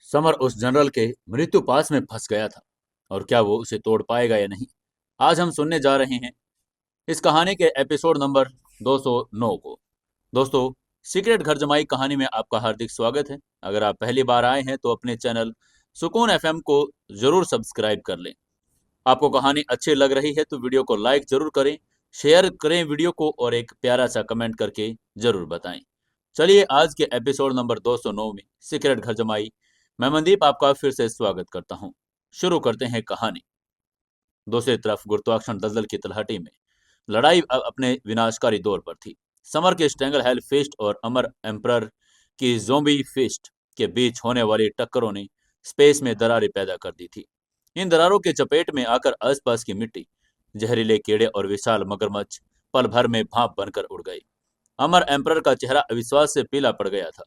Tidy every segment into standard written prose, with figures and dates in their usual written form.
Summer उस general के मृत्यु पास में फंस गया था और क्या वो उसे तोड़ पाएगा या नहीं। आज हम सुनने जा रहे हैं इस कहानी के एपिसोड नंबर 209 को। दोस्तों, सीक्रेट घर जमाई कहानी में आपका हार्दिक स्वागत है। अगर आप पहली बार आए हैं तो अपने चैनल सुकून एफएम को जरूर सब्सक्राइब कर लें। आपको कहानी अच्छी लग रही है तो वीडियो को लाइक जरूर करें, शेयर करें वीडियो को और एक प्यारा सा कमेंट करके जरूर बताएं। चलिए आज के एपिसोड नंबर 209 में सीक्रेट घर जमाई, मैं मनदीप आपका फिर से स्वागत करता हूं। शुरू करते हैं कहानी। दूसरी तरफ गुरुत्वाकर्षण दलदल की तलहटी में लड़ाई अब अपने विनाशकारी दौर पर थी। समर के स्ट्रेंगल हेल फिस्ट और अमर एम्परर की ज़ोंबी फिस्ट के बीच होने वाली टक्करों ने स्पेस में दरारें पैदा कर दी थी। इन दरारों के चपेट में आकर आसपास की मिट्टी, जहरीले कीड़े और विशाल मगरमच्छ पल भर में भाप बनकर उड़ गए। अमर एम्परर का चेहरा अविश्वास से पीला पड़ गया था।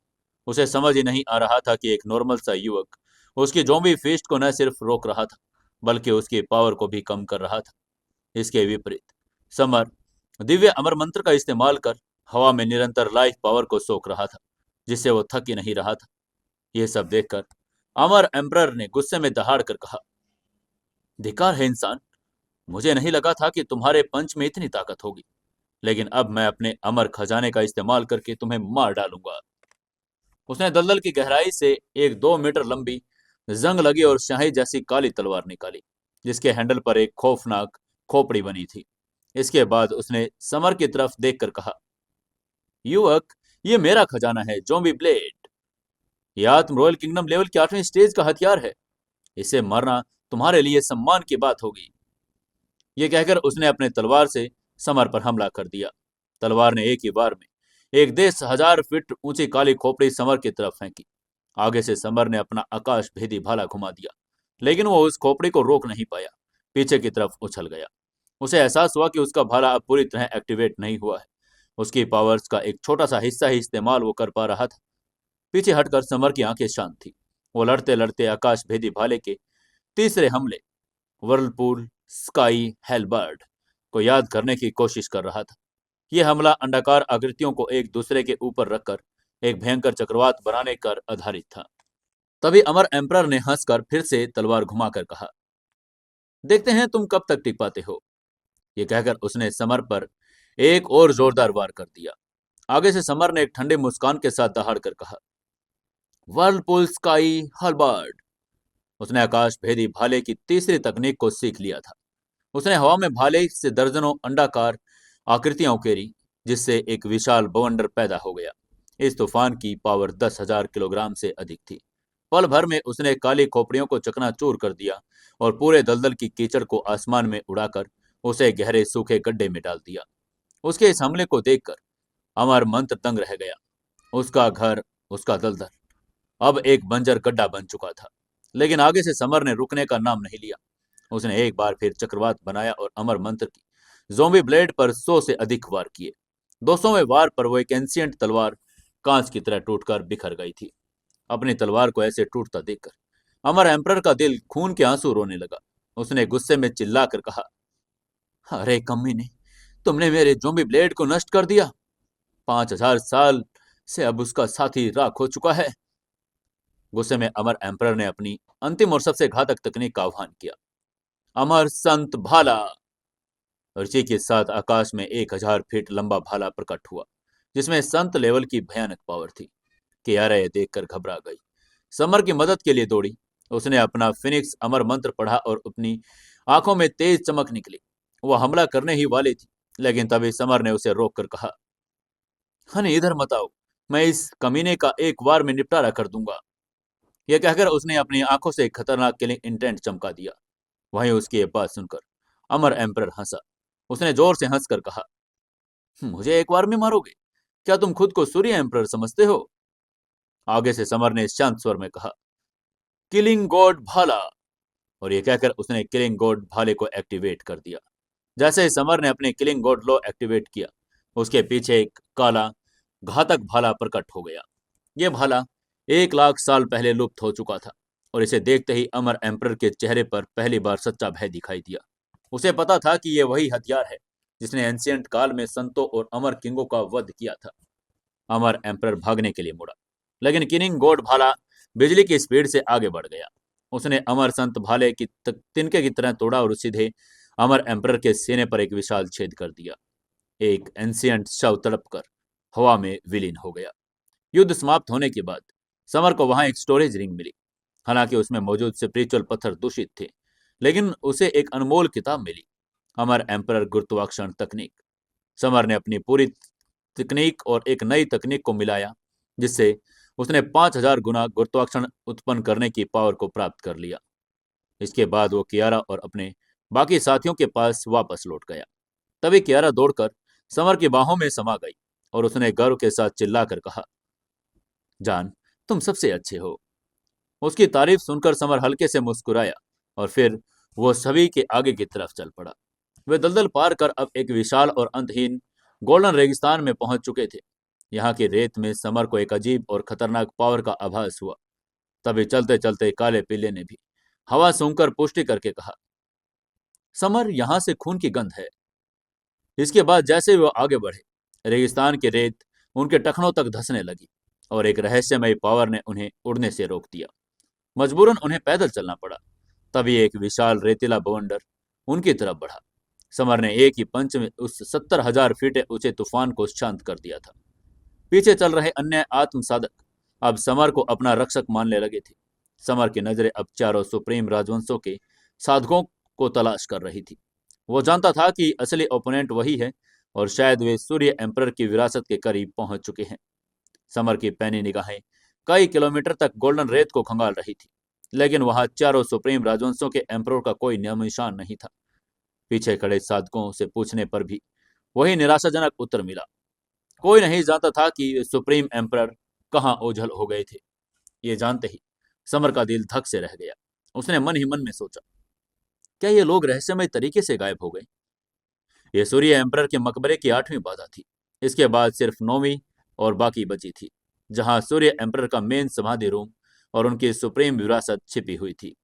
उसे समझ ही नहीं आ रहा था कि एक नॉर्मल सा युवक उसकी ज़ॉम्बी फीस्ट को न सिर्फ रोक रहा था बल्कि उसकी पावर को भी कम कर रहा था। इसके विपरीत समर दिव्य अमर मंत्र का इस्तेमाल कर हवा में निरंतर लाइफ पावर को सोख रहा था, जिससे वो थक ही नहीं रहा था। यह सब देखकर अमर एम्परर ने गुस्से में दहाड़ कर कहा, धिक्कार है इंसान, मुझे नहीं लगा था कि तुम्हारे पंच में इतनी ताकत होगी, लेकिन अब मैं अपने अमर खजाने का इस्तेमाल करके तुम्हें मार डालूंगा। उसने दलदल की गहराई से एक 2 मीटर लंबी जंग लगी और स्याही जैसी काली तलवार निकाली, जिसके हैंडल पर एक खौफनाक खोपड़ी बनी थी। इसके बाद उसने समर की तरफ देखकर कहा, युवक, ये मेरा खजाना है, ज़ॉम्बी ब्लेड। यह आत्म रॉयल किंगडम लेवल के 8वें स्टेज का हथियार है। इसे मारना तुम्हारे लिए सम्मान की बात होगी। यह कहकर उसने अपने तलवार से समर पर हमला कर दिया। तलवार ने एक ही बार में एक 10,000 फीट ऊंची काली खोपड़ी समर की तरफ फेंकी। आगे से समर ने अपना आकाश भेदी भाला घुमा दिया, लेकिन वो उस खोपड़ी को रोक नहीं पाया, पीछे की तरफ उछल गया। उसे एहसास हुआ कि उसका भाला अब पूरी तरह एक्टिवेट नहीं हुआ है। उसकी पावर्स का एक छोटा सा हिस्सा ही इस्तेमाल वो कर पा रहा था। पीछे हटकर समर की आंखें शांत थी। वो लड़ते लड़ते आकाश भेदी भाले के तीसरे हमले, वर्लपूल स्काई हेलबर्ड, को याद करने की कोशिश कर रहा था। यह हमला अंडाकार आकृतियों को एक दूसरे के ऊपर रखकर एक भयंकर चक्रवात बनाने कर आधारित था। तभी अमर एम्परर ने हंसकर फिर से तलवार घुमाकर कहा, देखते हैं तुम कब तक टिक पाते हो। यह कहकर उसने समर पर एक और जोरदार वार कर दिया। आगे से समर ने एक ठंडे मुस्कान के साथ दहाड़ कर कहा, वर्लपूल स्काई हलबर्ड। उसने आकाश भेदी भाले की तीसरी तकनीक को सीख लिया था। उसने हवा में भाले से दर्जनों अंडाकार आकृतियां उकेरी, जिससे एक विशाल बवंडर पैदा हो गया। इस तूफान की पावर 10,000 किलोग्राम से अधिक थी। पल भर में उसने काली खोपड़ियों को चकनाचूर कर दिया और पूरे दलदल की कीचड़ को आसमान में उड़ाकर उसे गहरे सूखे गड्ढे में डाल दिया। उसके इस हमले को देखकर अमर मंत्र दंग रह गया। उसका घर, उसका दलदल अब एक बंजर गड्ढा बन चुका था। लेकिन आगे से समर ने रुकने का नाम नहीं लिया। उसने एक बार फिर चक्रवात बनाया और अमर मंत्र की ज़ॉम्बी ब्लेड पर 100 से अधिक वार किए। 200वें वार पर वो एक एंशियंट तलवार कांच की तरह टूटकर बिखर गई थी। अपनी तलवार को ऐसे टूटता देखकर अमर एम्परर का दिल खून के आंसू रोने लगा। उसने गुस्से में चिल्लाकर कहा, अरे कमीने, तुमने मेरे ज़ॉम्बी ब्लेड को नष्ट कर दिया। 5,000 साल से अब उसका साथी राख हो चुका है। गुस्से में अमर एम्परर ने अपनी अंतिम और सबसे घातक तकनीक का आह्वान किया, अमर संत भाला। और इसी के साथ आकाश में 1,000 फीट लंबा भाला प्रकट हुआ, जिसमें संत लेवल की भयानक पावर थी। कियारा यह देखकर घबरा गई। समर की मदद के लिए दौड़ी। उसने अपना फिनिक्स अमर मंत्र पढ़ा और अपनी आंखों में तेज चमक निकली। वह हमला करने ही वाली थी, लेकिन तभी समर ने उसे रोककर कहा, हनी इधर मत आओ, मैं इस कमीने का एक बार में निपटारा कर दूंगा। यह कहकर उसने अपनी आंखों से एक खतरनाक किलिंग इंटेंट चमका दिया। वहीं उसकी ये बात सुनकर अमर एम्परर हंसा। उसने जोर से हंसकर कहा, मुझे एक बार में मारोगे? क्या तुम खुद को सूर्य एम्परर समझते हो? आगे से समर ने शांत स्वर में कहा, किलिंग गॉड भाला। और यह कहकर उसने किलिंग गॉड भाले को एक्टिवेट कर दिया। जैसे ही समर ने अपने किलिंग गॉड लॉ एक्टिवेट किया, उसके पीछे एक काला घातक भाला प्रकट हो गया। यह भाला 1,00,000 साल पहले लुप्त हो चुका था और इसे देखते ही अमर एम्परर के चेहरे पर पहली बार सच्चा भय दिखाई दिया। उसे पता था कि यह वही हथियार है जिसने एंशियंट काल में संतों और अमर किंगों का वध किया था। अमर एम्परर भागने के लिए मुड़ा, लेकिन किलिंग गॉड भाला बिजली की स्पीड से आगे बढ़ गया। उसने अमर संत भाले की तिनके की तरह तोड़ा और सीधे अमर एम्परर के सीने पर एक विशाल छेद कर दिया। एक एंशियंट शव तड़प कर हवा में विलीन हो गया। युद्ध समाप्त होने के बाद समर को वहां एक स्टोरेज रिंग मिली। हालांकि उसमें मौजूद स्पिरिचुअल पत्थर दूषित थे, लेकिन उसे एक अनमोल किताब मिली, अमर एम्परर गुरुत्वाकर्षण तकनीक। समर ने अपनी पूरी तकनीक और एक नई तकनीक को मिलाया, जिससे उसने 5000 गुना गुरुत्वाकर्षण उत्पन्न करने की पावर को प्राप्त कर लिया। इसके बाद वो कियारा और अपने बाकी साथियों के पास वापस लौट गया। तभी कियारा दौड़कर समर की बाहों में समा गई और उसने गर्व के साथ चिल्लाकर कहा, जान, तुम सबसे अच्छे हो। उसकी तारीफ सुनकर समर हल्के से मुस्कुराया और फिर वो सभी के आगे की तरफ चल पड़ा। वे दलदल पार कर अब एक विशाल और अंतहीन गोल्डन रेगिस्तान में पहुंच चुके थे। यहाँ की रेत में समर को एक अजीब और खतरनाक पावर का आभास हुआ। तभी चलते चलते काले पिल्ले ने भी हवा सूंघकर पुष्टि करके कहा, समर, यहां से खून की गंध है। इसके बाद जैसे वो आगे बढ़े, रेगिस्तान की रेत उनके टखनों तक धंसने लगी और एक रहस्यमयी पावर ने उन्हें उड़ने से रोक दिया। मजबूरन उन्हें पैदल चलना पड़ा। तभी एक विशाल रेतीला बवंडर उनकी तरफ बढ़ा। समर ने एक ही पंच में उस 70,000 फीट ऊंचे तूफान को शांत कर दिया था। पीछे चल रहे अन्य आत्म साधक अब समर को अपना रक्षक मानने लगे थे। समर की नजरें अब चारों सुप्रीम राजवंशों के साधकों को तलाश कर रही थी। वो जानता था कि असली ओपोनेंट वही है और शायद वे सूर्य एम्परर की विरासत के करीब पहुंच चुके हैं। समर की पैनी निगाहें कई किलोमीटर तक गोल्डन रेत को खंगाल रही थी, लेकिन वहां चारों सुप्रीम राजवंशों के एम्परर का कोई नामो निशान नहीं था। पीछे खड़े साधकों से पूछने पर भी वही निराशाजनक उत्तर मिला। कोई नहीं जानता था कि सुप्रीम एम्परर कहां ओझल हो गए थे। ये जानते ही समर का दिल धक से रह गया। उसने मन ही मन में सोचा, क्या ये लोग रहस्यमय तरीके से गायब हो गए? ये सूर्य एम्परर के मकबरे की 8वीं बाधा थी। इसके बाद सिर्फ 9वीं और बाकी बची थी, जहां सूर्य एम्परर का मेन समाधि रूम और उनकी सुप्रीम विरासत छिपी हुई थी।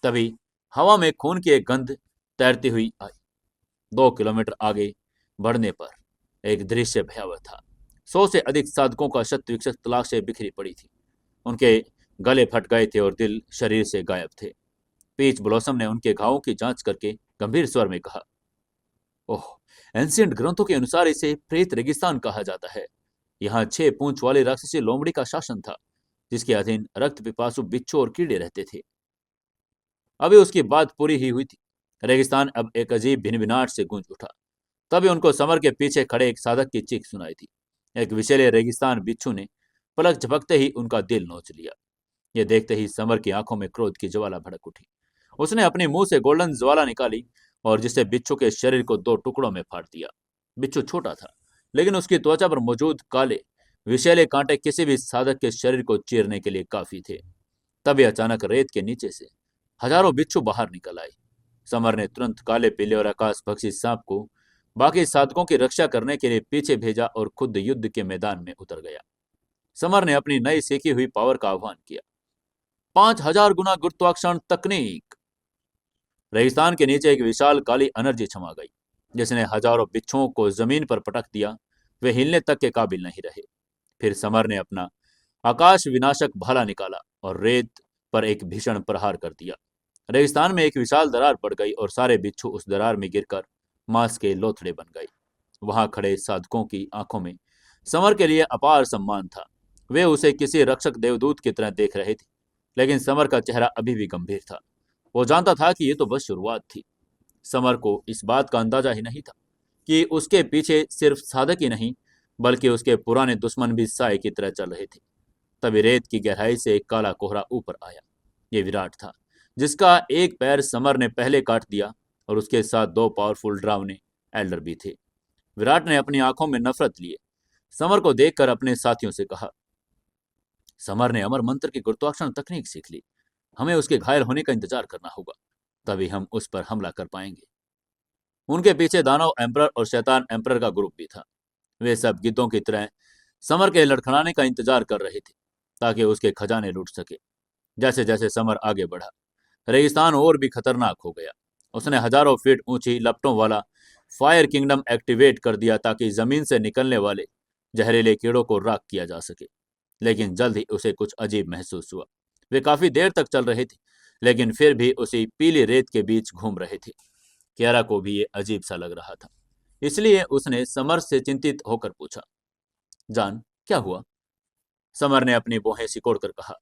तभी हवा में खून की एक गंध तैरती हुई आई। 2 किलोमीटर आगे बढ़ने पर एक दृश्य भयावह था। 100 से अधिक साधकों का शत विक्षत तलाशें बिखरी पड़ी थी। उनके गले फट गए थे और दिल शरीर से गायब थे। पीच ब्लॉसम ने उनके घावों की जांच करके गंभीर स्वर में कहा, ओह, एंशियंट ग्रंथों के अनुसार इसे प्रेत रेगिस्तान कहा जाता है। यहाँ 6 पूंछ वाली राक्षसी लोमड़ी का शासन था, जिसके अधीन रक्त पिपासु बिच्छू और कीड़े रहते थे। अभी उसकी बात पूरी ही हुई थी। रेगिस्तान अब एक अजीब भिनभिनाट से गूंज उठा। तभी उनको समर के पीछे खड़े एक साधक की चीख सुनाई थी। एक विषैले रेगिस्तान बिच्छू ने पलक झपकते ही उनका दिल नोच लिया। ये देखते ही समर की आंखों में क्रोध की ज्वाला भड़क उठी। उसने अपने मुंह से गोल्डन ज्वाला निकाली और जिसे बिच्छू के शरीर को 2 टुकड़ों में फाड़ दिया। बिच्छू छोटा था, लेकिन उसकी त्वचा पर मौजूद काले विषैले कांटे किसी भी साधक के शरीर को चीरने के लिए काफी थे। तभी अचानक रेत के नीचे से हजारों बिच्छू बाहर निकल आए। समर ने तुरंत काले पीले और आकाश भक्षी सांप को बाकी साधकों की रक्षा करने के लिए पीछे भेजा और खुद युद्ध के मैदान में उतर गया। समर ने अपनी नई सीखी हुई पावर का आह्वान किया, 5000 गुना गुरुत्वाकर्षण तकनीक। रेगिस्तान के नीचे एक विशाल काली एनर्जी छमा गई, जिसने हजारों बिच्छुओं को जमीन पर पटक दिया। वे हिलने तक के काबिल नहीं रहे। फिर समर ने अपना आकाश विनाशक भाला निकाला और रेत पर एक भीषण प्रहार कर दिया। रेगिस्तान में एक विशाल दरार पड़ गई और सारे बिच्छू उस दरार में गिरकर मांस के लोथड़े बन गए। वहां खड़े साधकों की आंखों में समर के लिए अपार सम्मान था। वे उसे किसी रक्षक देवदूत की तरह देख रहे थे, लेकिन समर का चेहरा अभी भी गंभीर था। वो जानता था कि ये तो बस शुरुआत थी। समर को इस बात का अंदाजा ही नहीं था कि उसके पीछे सिर्फ साधक ही नहीं, बल्कि उसके पुराने दुश्मन भी साए की तरह चल रहे थे। तभी रेत की गहराई से एक काला कोहरा ऊपर आया। ये विराट था, जिसका एक पैर समर ने पहले काट दिया और उसके साथ 2 पावरफुल ड्रावने एल्डर भी थे। विराट ने अपनी आंखों में नफरत लिए समर को देखकर अपने साथियों से कहा, समर ने अमर मंत्र की गुरुत्वाकर्षण तकनीक सीख ली। हमें उसके घायल होने का इंतजार करना होगा, तभी हम उस पर हमला कर पाएंगे। उनके पीछे दानव एम्परर और शैतान एम्परर का ग्रुप भी था। वे सब गिद्धों की तरह समर के लड़खड़ाने का इंतजार कर रहे थे, ताकि उसके खजाने लूट सके। जैसे जैसे समर आगे बढ़ा, रेगिस्तान और भी खतरनाक हो गया। उसने हजारों फीट ऊंची लपटों वाला फायर किंगडम एक्टिवेट कर दिया, ताकि जमीन से निकलने वाले जहरीले कीड़ों को राख किया जा सके। लेकिन जल्द ही उसे कुछ अजीब महसूस हुआ। वे काफी देर तक चल रहे थे, लेकिन फिर भी उसी पीली रेत के बीच घूम रहे थे। कियारा को भी ये अजीब सा लग रहा था, इसलिए उसने समर से चिंतित होकर पूछा, जान, क्या हुआ? समर ने अपनी भौहें सिकोड़कर कहा,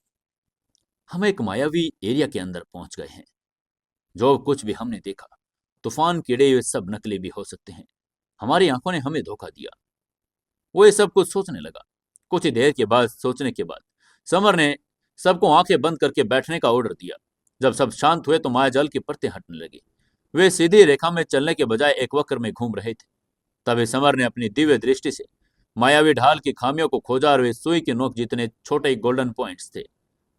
हम एक मायावी एरिया के अंदर पहुंच गए हैं। जो कुछ भी हमने देखा, तूफान, कीड़े, ये सब नकली भी हो सकते हैं। हमारी आंखों ने हमें धोखा दिया। वो ये सब कुछ सोचने लगा। कुछ ही देर के बाद सोचने के बाद समर ने सबको आंखें बंद करके बैठने का ऑर्डर दिया। जब सब शांत हुए तो मायाजाल की परतें हटने लगी। वे सीधी रेखा में चलने के बजाय एक वक्र में घूम रहे थे। तभी समर ने अपनी दिव्य दृष्टि से मायावी ढाल की खामियों को खोजा और वे सुई की नोक जितने छोटे गोल्डन पॉइंट्स थे।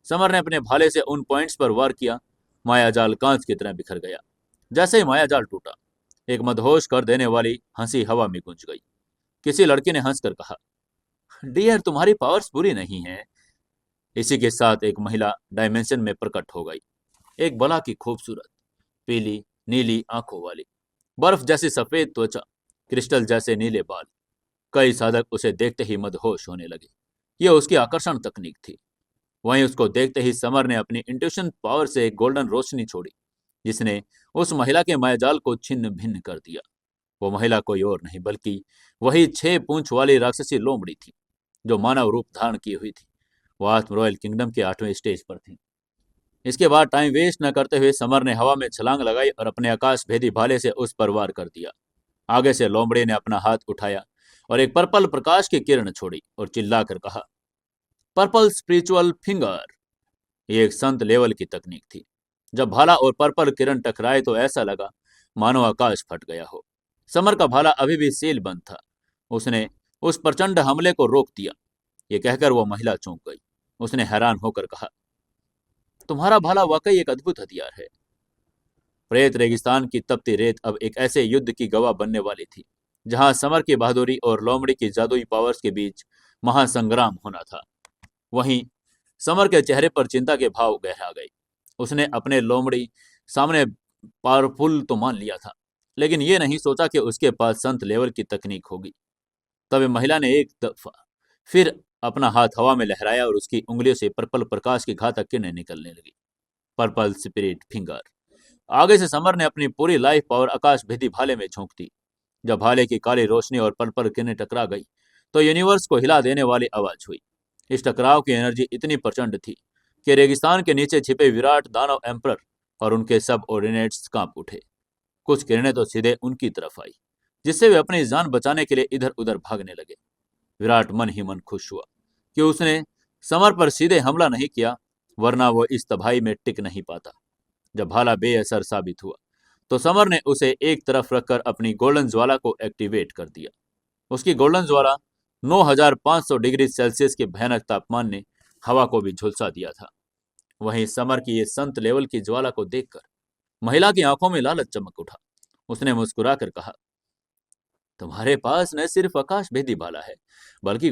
समर ने अपने भाले से उन पॉइंट्स पर वार किया। मायाजाल कांच की तरह बिखर गया। जैसे ही मायाजाल टूटा, एक मदहोश कर देने वाली हंसी हवा में गूंज गई। किसी लड़की ने हंसकर कहा, डियर, तुम्हारी पावर्स बुरी नहीं है। इसी के साथ एक महिला डायमेंशन में प्रकट हो गई। एक बला की खूबसूरत, पीली नीली आंखों वाली, बर्फ जैसी सफेद त्वचा, क्रिस्टल जैसे नीले बाल। कई साधक उसे देखते ही मदहोश होने लगे। यह उसकी आकर्षण तकनीक थी। वहीं उसको देखते ही समर ने अपनी इंट्यूशन पावर से एक गोल्डन रोशनी छोड़ी, जिसने उस महिला के मायाजाल को छिन्न भिन्न कर दिया। वो महिला कोई और नहीं बल्कि वही 6 पूंछ वाली राक्षसी लोमड़ी थी, जो मानव रूप धारण की हुई थी। वो आत्म रॉयल किंगडम के 8वें स्टेज पर थी। इसके बाद टाइम वेस्ट न करते हुए समर ने हवा में छलांग लगाई और अपने आकाश भेदी भाले से उस पर वार कर दिया। आगे से लोमड़ी ने अपना हाथ उठाया और एक पर्पल प्रकाश की किरण छोड़ी और चिल्लाकर कहा, पर्पल स्पिरिचुअल फिंगर। ये एक संत लेवल की तकनीक थी। जब भाला और पर्पल किरण टकराए तो ऐसा लगा मानो आकाश फट गया हो। समर का भाला अभी भी सील बंद था। उसने उस प्रचंड हमले को रोक दिया। ये कहकर वो महिला चौंक गई। उसने हैरान होकर कहा, तुम्हारा भाला वाकई एक अद्भुत हथियार है। प्रेत रेगिस्तान की तपती रेत अब एक ऐसे युद्ध की गवाह बनने वाली थी, जहां समर की बहादुरी और लोमड़ी की जादुई पावर्स के बीच महासंग्राम होना था। वहीं समर के चेहरे पर चिंता के भाव गहरा गए। उसने अपने लोमड़ी सामने पावरफुल तो मान लिया था, लेकिन ये नहीं सोचा कि उसके पास संत लेवल की तकनीक होगी। तब महिला ने एक दफा फिर अपना हाथ हवा में लहराया और उसकी उंगलियों से पर्पल प्रकाश की घातक किरणें निकलने लगी। Purple spirit finger. आगे से समर ने अपनी पूरी लाइफ पावर आकाश भेदी भाले में झोंक दी। जब भाले की काली रोशनी और पर्पल किरणें टकरा गई तो यूनिवर्स को हिला देने वाली आवाज हुई। इस टकराव की एनर्जी इतनी प्रचंड थी कि रेगिस्तान के नीचे छिपे विराट दानव एम्परर और उनके सब ऑर्डिनेट्स कांप उठे। कुछ किरणें तो सीधे उनकी तरफ आई, जिससे वे अपनी जान बचाने के लिए इधर उधर भागने लगे। विराट मन ही मन खुश हुआ कि उसने समर पर सीधे हमला नहीं किया, वरना वो इस तबाही में टिक नहीं पाता। जब भाला बेअसर साबित हुआ तो समर ने उसे एक तरफ रखकर अपनी गोल्डन ज्वाला को एक्टिवेट कर दिया। उसकी गोल्डन ज्वाला 9500 डिग्री सेल्सियस के भयानक तापमान ने हवा को भी झुलसा दिया था। वहीं समर की ये संत लेवल की ज्वाला को देखकर महिला की आंखों में लालच चमक उठा। उसने मुस्कुराकर कहा, तुम्हारे पास न सिर्फ आकाश भेदी भाला है, बल्कि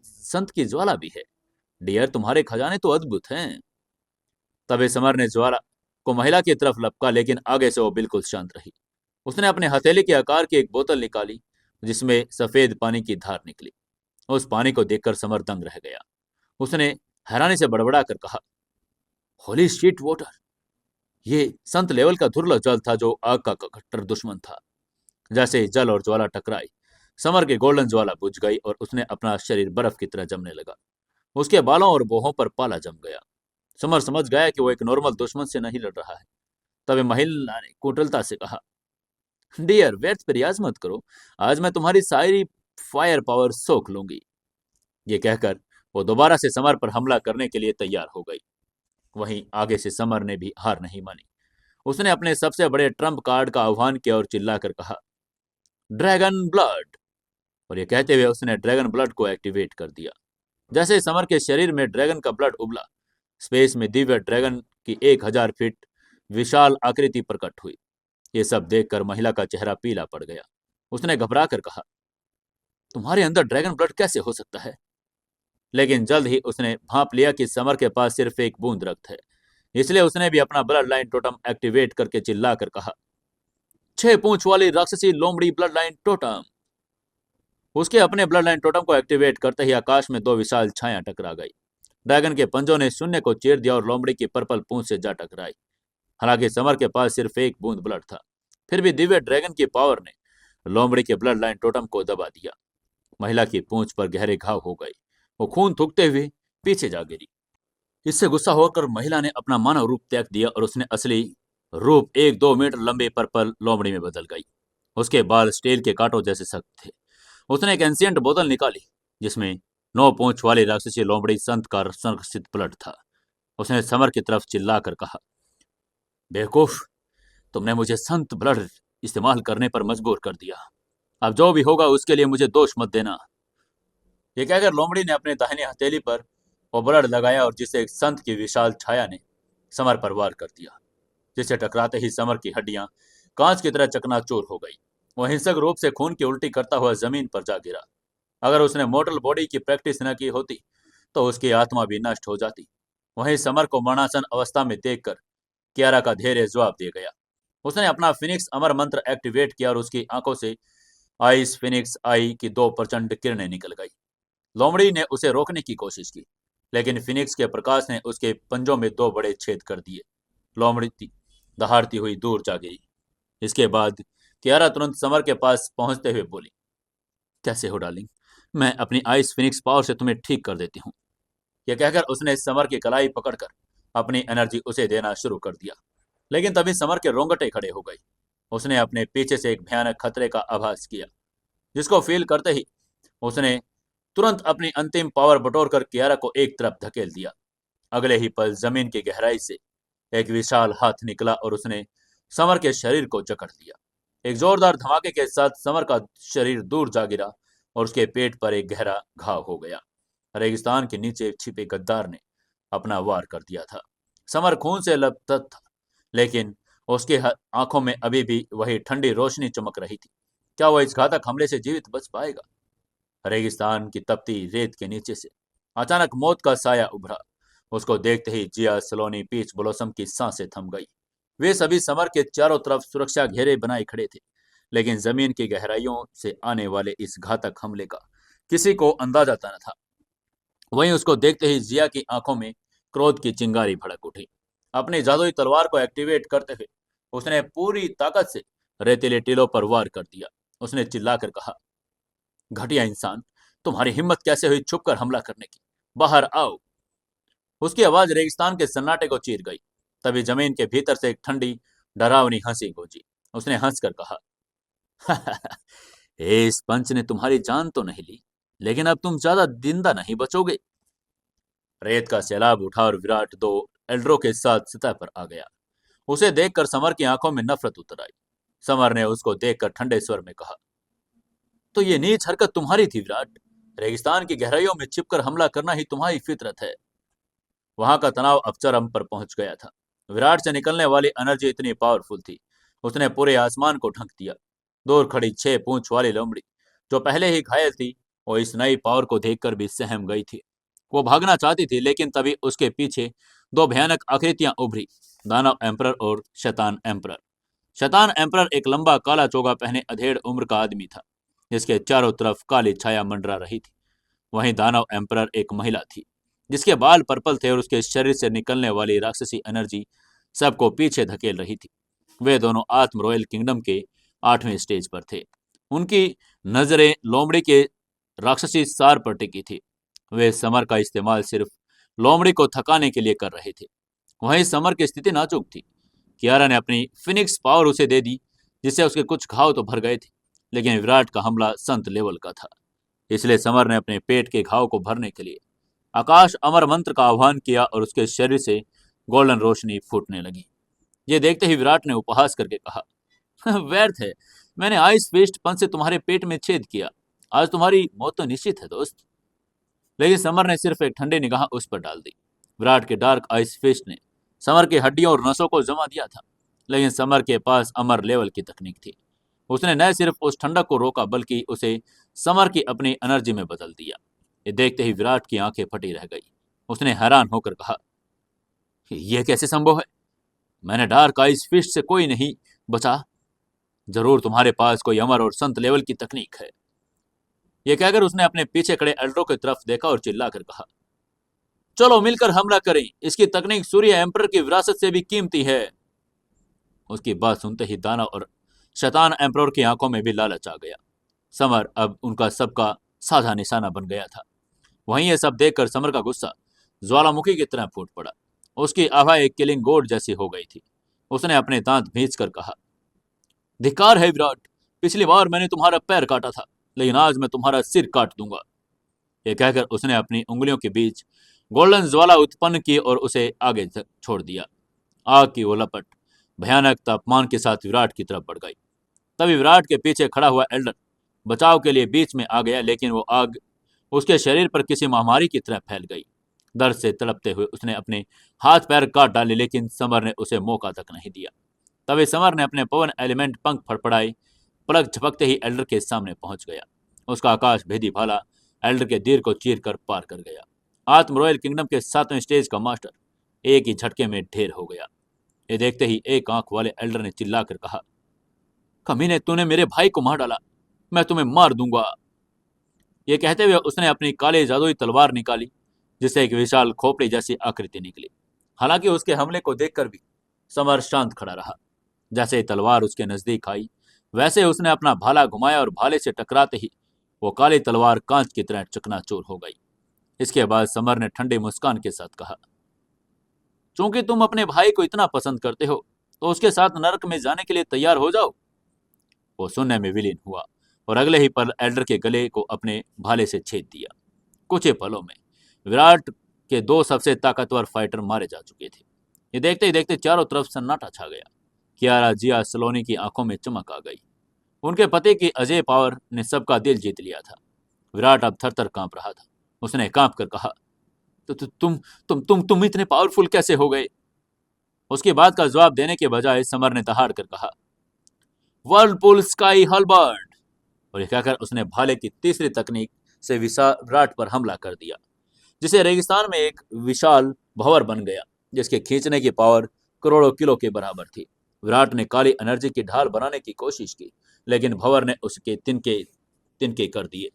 संत की ज्वाला भी है। डियर, तुम्हारे खजाने तो अद्भुत हैं। तभी समर ने ज्वाला को महिला की तरफ लपका, लेकिन आगे से वो बिल्कुल शांत रही। उसने अपने हथेली के आकार की एक बोतल निकाली, जिसमें सफेद पानी की धार निकली। उस पानी को देखकर समर दंग रह गया। उसने हैरानी से बड़बड़ा कर कहा, होली शीट वाटर। ये संत लेवल का दुर्लभ जल था, जो आग का कट्टर दुश्मन था। जैसे ही जल और ज्वाला टकराई, समर की गोल्डन ज्वाला बुझ गई और उसने अपना शरीर बर्फ की तरह जमने लगा। उसके बालों और बोहों पर पाला जम गया। समर समझ गया कि वो एक नॉर्मल दुश्मन से नहीं लड़ रहा है। तभी महिला ने कुटिलता से कहा, डियर, व्यर्थ प्रयास मत करो। आज मैं तुम्हारी सारी फायर पावर सोख लूंगी। ये कहकर वो दोबारा से समर पर हमला करने के लिए तैयार हो गई। वहीं आगे से समर ने भी हार नहीं मानी। उसने अपने सबसे बड़े ट्रम्प कार्ड का आह्वान किया और चिल्लाकर कहा, ड्रैगन ब्लड। और ये कहते हुए उसने ड्रैगन ब्लड को एक्टिवेट कर दिया। जैसे समर के शरीर में ड्रैगन का ब्लड उबला, स्पेस में दिव्य ड्रैगन की 1000 फीट विशाल आकृति प्रकट हुई। ये सब देखकर महिला का चेहरा पीला पड़ गया। उसने घबरा कर कहा, तुम्हारे अंदर ड्रैगन ब्लड कैसे हो सकता है? लेकिन जल्द ही उसने भांप लिया कि समर के पास सिर्फ एक बूंद रक्त है। इसलिए उसने भी अपना ब्लड लाइन टोटम एक्टिवेट करके चिल्ला कर कहा, 6 पूंछ वाली राक्षसी लोमड़ी ब्लड लाइन टोटम। उसके अपने ब्लड लाइन टोटम को एक्टिवेट करते ही आकाश में 2 विशाल छाया टकरा गई। ड्रैगन के पंजों ने शून्य को चीर दिया और लोमड़ी की पर्पल पूंछ से जा टकराई। हालांकि समर के पास सिर्फ एक बूंद ब्लड था, फिर भी दिव्य ड्रैगन की पावर ने लोमड़ी के ब्लड लाइन टोटम को दबा दिया। महिला की पूंछ पर गहरे घाव हो गए। वो खून थूकते हुए पीछे जा गिरी। इससे गुस्सा होकर महिला ने अपना मानव रूप त्याग दिया और उसने असली रूप एक 2 मीटर लंबे पर्पल लोमड़ी में बदल गई। उसके बाल स्टील के कांटों जैसे सख्त थे। उसने एक एंशियंट बोतल निकाली जिसमें 9 पूंछ वाली राक्षसी लोमड़ी संत का संरक्षित ब्लड था। उसने समर की तरफ चिल्लाकर कहा, बेवकूफ, तुमने मुझे संत ब्लड इस्तेमाल करने पर मजबूर कर दिया। अब जो भी होगा उसके लिए मुझे दोष मत देना। ये कहकर लोमड़ी ने अपने दाहिनी हथेली पर वो ब्लड लगाया और जिसे एक संत की विशाल छाया ने समर पर वार कर दिया, जिसे टकराते ही समर की हड्डियां कांच की तरह चकनाचूर हो गई। वह हिंसक रूप से खून की उल्टी करता हुआ जमीन पर जा गिरा। अगर उसने मोर्टल बॉडी की प्रैक्टिस न की होती तो उसकी आत्मा भी नष्ट हो जाती। वहीं समर को मरणासन अवस्था में देखकर कियारा का धैर्य जवाब दे गया। उसने अपना फिनिक्स अमर मंत्र एक्टिवेट किया और उसकी आंखों से आइस फिनिक्स आई की 2 प्रचंड किरणें निकल गई। लोमड़ी ने उसे रोकने की कोशिश की, लेकिन फिनिक्स के प्रकाश ने उसके पंजों में 2 बड़े छेद कर दिए। लोमड़ी दहाड़ती हुई दूर जा गिरी। इसके बाद कियारा तुरंत समर के पास पहुंचते हुए बोली, कैसे हो डार्लिंग? मैं अपनी आइस फिनिक्स पावर से तुम्हें ठीक कर देती हूँ। यह कहकर उसने समर की कलाई पकड़कर अपनी एनर्जी उसे देना शुरू कर दिया। लेकिन तभी समर के रोंगटे खड़े हो गए। उसने अपने पीछे से एक भयानक खतरे का आभास किया, जिसको फील करते ही उसने तुरंत अपनी अंतिम पावर बटोर कर कियारा को एक तरफ धकेल दिया। अगले ही पल जमीन की गहराई से एक विशाल हाथ निकला और उसने समर के शरीर को जकड़ लिया। एक जोरदार धमाके के साथ समर का शरीर दूर जा गिरा और उसके पेट पर एक गहरा घाव हो गया। रेगिस्तान के नीचे छिपे गद्दार ने अपना वार कर दिया था। समर खून से लथपथ था, लेकिन उसके आंखों में अभी भी वही ठंडी रोशनी चमक रही थी। क्या वह इस घातक हमले से जीवित बच पाएगा? रेगिस्तान की तपती रेत के नीचे से अचानक मौत का साया उभरा। उसको देखते ही जिया, सलोनी, पीच ब्लॉसम की सांसें थम गई। वे सभी समर के चारों तरफ सुरक्षा घेरे बनाए खड़े थे, लेकिन जमीन की गहराइयों से आने वाले इस घातक हमले का किसी को अंदाजा न था। वहीं उसको देखते ही जिया की आंखों में क्रोध की चिंगारी भड़क उठी। अपनी जादुई तलवार को एक्टिवेट करते हुए उसने पूरी ताकत से रेतीले टीलों पर वार कर दिया। उसने चिल्लाकर कहा, घटिया इंसान, तुम्हारी हिम्मत कैसे हुई छुपकर हमला करने की? बाहर आओ। उसकी आवाज रेगिस्तान के सन्नाटे को चीर गई। तभी जमीन के भीतर से एक ठंडी डरावनी हंसी गूंजी। उसने हंसकर कहा, इस पंच ने तुम्हारी जान तो नहीं ली, लेकिन अब तुम ज्यादा जिंदा नहीं बचोगे। रेत का सैलाब उठा और विराट 2 एल्ड्रो के साथ सतह पर आ गया। उसे देखकर समर की आंखों में नफरत उतर आई। समर ने उसको देखकर ठंडे स्वर में कहा, तो ये नीच हरकत तुम्हारी थी विराट। रेगिस्तान की गहराइयों में छिपकर हमला करना ही तुम्हारी फितरत है। वहां का तनाव अब चरम पर पहुंच गया था। विराट से निकलने वाली एनर्जी इतनी पावरफुल थी, उसने पूरे आसमान को ढक दिया। दूर खड़ी 6 पूंछ वाली लोमड़ी, जो पहले ही घायल थी, वो इस नई पावर को देखकर भी सहम गई थी। वो भागना चाहती थी, लेकिन तभी उसके पीछे 2 भयानक आकृतियां उभरी, दानव एम्परर और शैतान एम्परर। शैतान एम्परर एक लंबा काला चोगा पहने अधेड़ उम्र का आदमी था, जिसके चारों तरफ काली छाया मंडरा रही थी। वहीं दानव एम्परर एक महिला थी, जिसके बाल पर्पल थे और उसके शरीर से निकलने वाली राक्षसी एनर्जी सबको पीछे धकेल रही थी। वे दोनों आत्म रॉयल किंगडम के 8वें स्टेज पर थे। उनकी नजरें लोमड़ी के राक्षसी सार पर टिकी थी। वे समर का इस्तेमाल सिर्फ लोमड़ी को थकाने के लिए कर रहे थे। वहीं समर की स्थिति नाजुक थी। कियारा ने अपनी फिनिक्स पावर उसे दे दी, जिससे उसके कुछ घाव तो भर गए थे, लेकिन विराट का हमला संत लेवल का था। इसलिए समर ने अपने पेट के घाव को भरने के लिए आकाश अमर मंत्र का आह्वान किया और उसके शरीर से गोल्डन रोशनी फूटने लगी। ये देखते ही विराट ने उपहास करके कहा, व्यर्थ है, मैंने आइस फिस्ट पंच से तुम्हारे पेट में छेद किया। आज तुम्हारी मौत तो निश्चित है दोस्त। लेकिन समर ने सिर्फ एक ठंडी निगाह उस पर डाल दी। विराट के डार्क आइस फिस्ट ने समर की हड्डियों और नसों को जमा दिया था, लेकिन समर के पास अमर लेवल की तकनीक थी। उसने न सिर्फ उस ठंडक को रोका, बल्कि उसे समर की अपनी एनर्जी में बदल दिया। ये देखते ही विराट की आंखें फटी रह गई। उसने हैरान होकर कहा, यह कैसे संभव है? मैंने डार्क आइस फिस्ट से कोई नहीं बचा। जरूर तुम्हारे पास कोई अमर और संत लेवल की तकनीक है। यह कहकर उसने अपने पीछे खड़े एल्ड्रो की तरफ देखा और चिल्लाकर कहा, चलो मिलकर हमला करें, इसकी तकनीक सूर्य एम्पर की विरासत से भी कीमती है। उसकी बात सुनते ही दानव और शैतान एम्परर की आंखों में भी लालच आ गया। समर अब उनका सबका साधा निशाना बन गया था। वहीं ये सब देखकर समर का गुस्सा ज्वालामुखी की तरह फूट पड़ा। उसकी आभा एक किलिंग गोड जैसी हो गई थी। उसने अपने दांत भींच कर कहा, धिक्कार है विराट, पिछली बार मैंने तुम्हारा पैर काटा था, लेकिन आज मैं तुम्हारा सिर काट दूंगा। ये कहकर उसने अपनी उंगलियों के बीच गोल्डन ज्वाला उत्पन्न की और उसे आगे छोड़ दिया। आग की वो लपट भयानक तापमान के साथ विराट की तरफ बढ़ गई। तभी विराट के पीछे खड़ा हुआ एल्डर बचाव के लिए बीच में आ गया, लेकिन वो आग उसके शरीर पर किसी महामारी की तरह फैल गई। दर्द से तड़पते हुए उसने अपने हाथ पैर काट डाले, लेकिन समर ने उसे मौका तक नहीं दिया। तभी समर ने अपने पवन एलिमेंट पंख फड़फड़ाए, पलक झपकते ही एल्डर के सामने पहुंच गया। उसका आकाश भेदी भाला एल्डर के तीर को चीर कर पार कर गया। आत्म रॉयल किंगडम के 7वें स्टेज का मास्टर एक ही झटके में ढेर हो गया। ये देखते ही एक आंख वाले एल्डर ने चिल्लाकर कहा, कमीने, तूने मेरे भाई को मार डाला, मैं तुम्हें मार दूंगा। ये कहते हुए उसने अपनी काली जादुई तलवार निकाली, जिससे एक विशाल खोपड़ी जैसी आकृति निकली। हालांकि उसके हमले को देखकर भी समर शांत खड़ा रहा। जैसे ही तलवार उसके नजदीक आई, वैसे उसने अपना भाला घुमाया और भाले से टकराते ही वो काली तलवार कांच की तरह चकनाचूर हो गई। इसके बाद समर ने ठंडी मुस्कान के साथ कहा, चूंकि तुम अपने भाई को इतना पसंद करते हो, तो उसके साथ नरक में जाने के लिए तैयार हो जाओ। वो सुनने में विलीन हुआ और अगले ही पल एल्डर के गले को अपने भाले से छेद दिया। कुछ ही पलों में विराट के 2 सबसे ताकतवर फाइटर मारे जा चुके थे। ये देखते ही देखते चारों तरफ सन्नाटा छा गया। कियारा जिया सलोनी की आंखों में चमक आ गई। उनके पति की अजय पावर ने सबका दिल जीत लिया था। विराट अब थर थर कांप रहा था। उसने कांप कर कहा, तो तुम इतने पावरफुल कैसे हो गए? उसकी बात का जवाब देने के बजाय समर ने दहाड़ कर कहा, वर्लपुल स्काई हलबर्ड। और यह कहकर उसने भाले की तीसरी तकनीक से विराट पर हमला कर दिया, जिसे रेगिस्तान में एक विशाल भंवर बन गया, जिसके खींचने की पावर करोड़ों किलो के बराबर थी। विराट ने काली एनर्जी की ढाल बनाने की कोशिश की, लेकिन भंवर ने उसके तिनके तिनके कर दिए।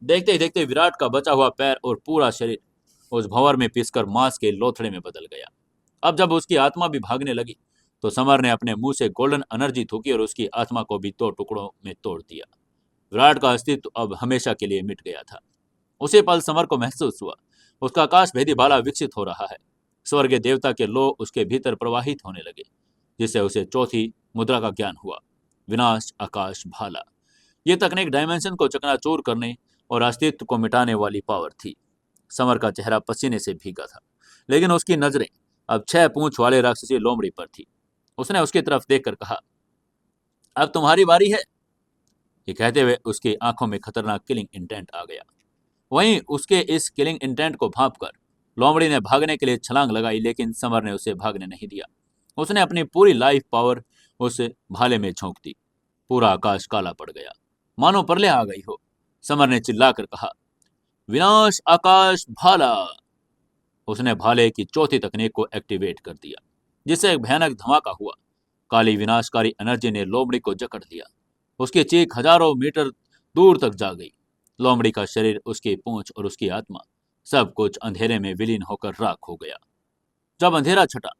देखते ही देखते विराट का बचा हुआ पैर और पूरा शरीर उस भंवर में पिसकर मांस के लोथड़े में बदल गया। अब जब उसकी आत्मा भी भागने लगी, तो समर ने अपने मुंह से गोल्डन एनर्जी थूकी और उसकी आत्मा को भी 2 टुकड़ों में तोड़ दिया। विराट का अस्तित्व अब हमेशा के लिए मिट गया था। उसी पल समर को महसूस हुआ, उसका आकाश भेदी भाला विकसित हो रहा है। स्वर्ग देवता के लो उसके भीतर प्रवाहित होने लगे, जिससे उसे चौथी मुद्रा का ज्ञान हुआ, विनाश आकाश भाला। ये तकनीक डायमेंशन को चकनाचूर करने और अस्तित्व को मिटाने वाली पावर थी। समर का चेहरा पसीने से भीगा था, लेकिन उसकी नजरें अब 6 पूंछ वाले राक्षसी लोमड़ी पर थी। उसने उसकी तरफ देखकर कहा, अब तुम्हारी बारी है। ये कहते हुए उसकी आंखों में खतरनाक किलिंग इंटेंट आ गया। वहीं उसके इस किलिंग इंटेंट को भांपकर लोमड़ी ने भागने के लिए छलांग लगाई, लेकिन समर ने उसे भागने नहीं दिया। उसने अपनी पूरी लाइफ पावर उस भाले में झोंक दी। पूरा आकाश काला पड़ गया, मानो प्रलय आ गई हो। समर ने चिल्लाकर कहा, विनाश आकाश भाला। उसने भाले की चौथी तकनीक को एक्टिवेट कर दिया, जिससे एक भयानक धमाका हुआ। काली विनाशकारी एनर्जी ने लोमड़ी को जकड़ लिया। उसकी चीख हजारों मीटर दूर तक जा गई। लोमड़ी का शरीर, उसकी पूंछ और उसकी आत्मा सब कुछ अंधेरे में विलीन होकर राख हो गया। जब अंधेरा छटा,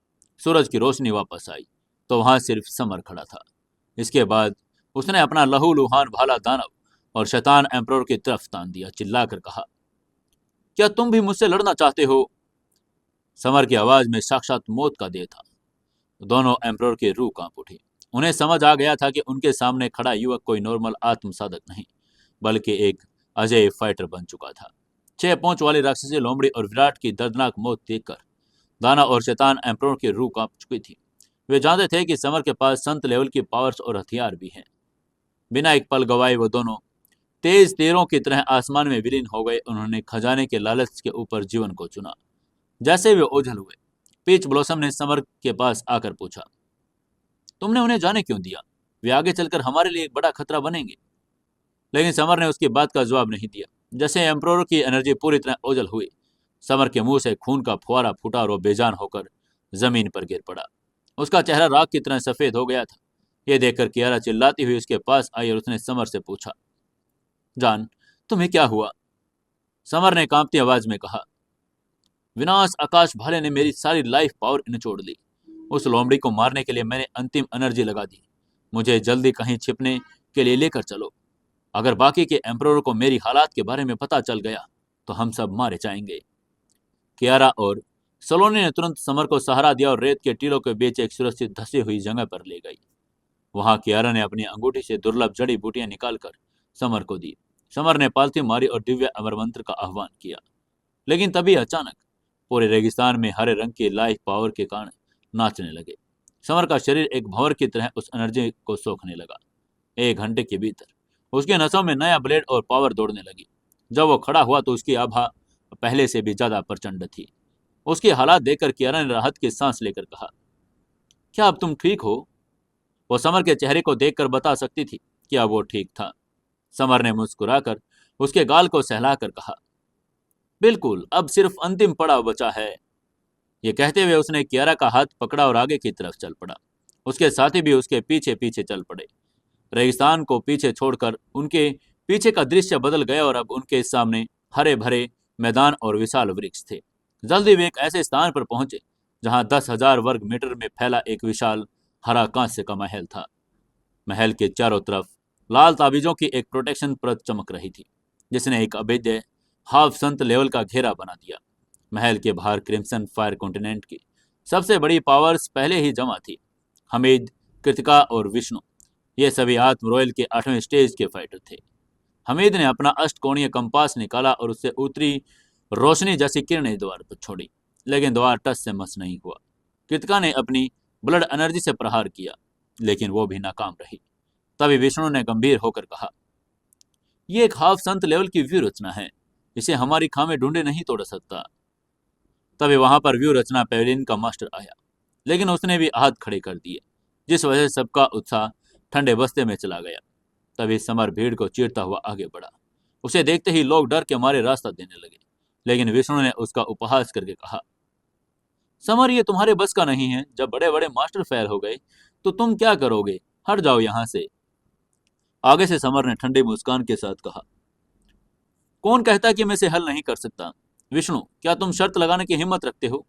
सूरज की रोशनी वापस आई, तो वहां सिर्फ समर खड़ा था। इसके बाद उसने अपना लहूलुहान भाला दानव और शैतान एम्परर की तरफ तान दिया। चिल्लाकर कहा, क्या तुम भी मुझसे लड़ना चाहते हो? समर की आवाज में साक्षात मौत का दे था। दोनों एम्परर की रूह कांप उठी। उन्हें समझ आ गया था कि उनके सामने खड़ा युवक कोई नॉर्मल आत्म साधक नहीं, बल्कि एक अजय फाइटर बन चुका था। 6 पूंछ वाली राक्षसी लोमड़ी और विराट की दर्दनाक मौत देखकर दानव और शैतान एम्परर की रूह कांप चुकी थी। वे जानते थे कि समर के पास संत लेवल की पावर्स और हथियार भी हैं। बिना एक पल गवाए वो दोनों तेज तीरों की तरह आसमान में विलीन हो गए। उन्होंने खजाने के लालच के ऊपर जीवन को चुना। जैसे वे ओझल हुए, पीच ब्लॉसम ने समर के पास आकर पूछा, तुमने उन्हें जाने क्यों दिया? वे आगे चलकर हमारे लिए एक बड़ा खतरा बनेंगे। लेकिन समर ने उसकी बात का जवाब नहीं दिया। जैसे एम्परर की एनर्जी पूरी तरह ओझल हुई, समर के मुंह से खून का फुहारा फूटा और वो बेजान होकर जमीन पर गिर पड़ा। उसका चेहरा राख की तरह सफेद हो गया था। यह देखकर कियारा चिल्लाती हुई उसके पास आई और उसने समर से पूछा, जान, तुम्हें क्या हुआ? समर ने कांपती आवाज में कहा, विनाश आकाश भाले ने मेरी सारी लाइफ पावर निचोड़ ली। उस लोमड़ी को मारने के लिए मैंने अंतिम एनर्जी लगा दी। मुझे जल्दी कहीं छिपने के लिए लेकर चलो। अगर बाकी के एम्परर को मेरी हालात के बारे में पता चल गया तो हम सब मारे जाएंगे। कियारा और सलोनी ने तुरंत समर को सहारा दिया और रेत के टीलों के बीच एक सुरक्षित धसी हुई जगह पर ले गई। वहां कियारा ने अपनी अंगूठी से दुर्लभ जड़ी बूटियां निकालकर समर को दी। समर ने पालती मारी और दिव्य अमर मंत्र का आह्वान किया। लेकिन तभी अचानक पूरे रेगिस्तान में हरे रंग की लाइफ पावर के कारण नाचने लगे। समर का शरीर एक भंवर की तरह उस एनर्जी को सोखने लगा। 1 घंटे के भीतर उसके नसों में नया ब्लेड और पावर दौड़ने लगी। जब वो खड़ा हुआ तो उसकी आभा पहले से भी ज्यादा प्रचंड थी। उसके हालात देखकर कियारा ने राहत की सांस लेकर कहा, क्या अब तुम ठीक हो? वो समर के चेहरे को देखकर बता सकती थी कि अब वो ठीक था। समर ने मुस्कुराकर उसके गाल को सहलाकर कहा, बिल्कुल, अब सिर्फ अंतिम पड़ाव बचा है। ये कहते हुए उसने कियारा का हाथ पकड़ा और आगे की तरफ चल पड़ा। उसके साथी भी उसके पीछे पीछे चल पड़े। रेगिस्तान को पीछे छोड़कर उनके पीछे का दृश्य बदल गया और अब उनके सामने हरे भरे मैदान और विशाल वृक्ष थे। जल्दी वे एक ऐसे स्थान पर पहुंचे जहां 10,000 वर्ग मीटर में फैला एक विशाल हरा कांस्य का महल था। महल के चारों तरफ लाल ताबीजों की एक प्रोटेक्शन परत चमक रही थी, जिसने एक अभेद्य हाफ संत लेवल का घेरा बना दिया। महल के बाहर क्रिम्सन फायर कॉन्टिनेंट की सबसे बड़ी पावर्स पहले ही जमा थी। हमीद, कृतिका और विष्णु, ये सभी आत्म रॉयल के 8वें स्टेज के फाइटर थे। हमीद ने अपना अष्टकोणीय कंपास निकाला और उससे उत्तरी रोशनी जैसी किरणें द्वार पर छोड़ी, लेकिन द्वार टस से मस नहीं हुआ। कृतिका ने अपनी ब्लड एनर्जी से प्रहार किया, लेकिन वो भी नाकाम रही। तभी विष्णु ने गंभीर होकर कहा, यह एक हाफ संत लेवल की व्यू रचना है, इसे हमारी खामें ढूंढे नहीं तोड़ सकता। तभी वहां पर व्यू रचना पेविलियन का मास्टर आया, लेकिन उसने भी हाथ खड़े कर दिए, जिस वजह से सबका उत्साह ठंडे बस्ते में चला गया। तभी समर भीड़ को चीरता हुआ आगे बढ़ा। उसे देखते ही लोग डर के मारे रास्ता देने लगे, लेकिन विष्णु ने उसका उपहास करके कहा, समर, ये तुम्हारे बस का नहीं है। जब बड़े बड़े मास्टर फेल हो गए तो तुम क्या करोगे? हट जाओ यहां से। आगे से समर ने ठंडी मुस्कान के साथ कहा, कौन कहता कि मैं इसे हल नहीं कर सकता? विष्णु, क्या तुम शर्त लगाने की हिम्मत रखते हो?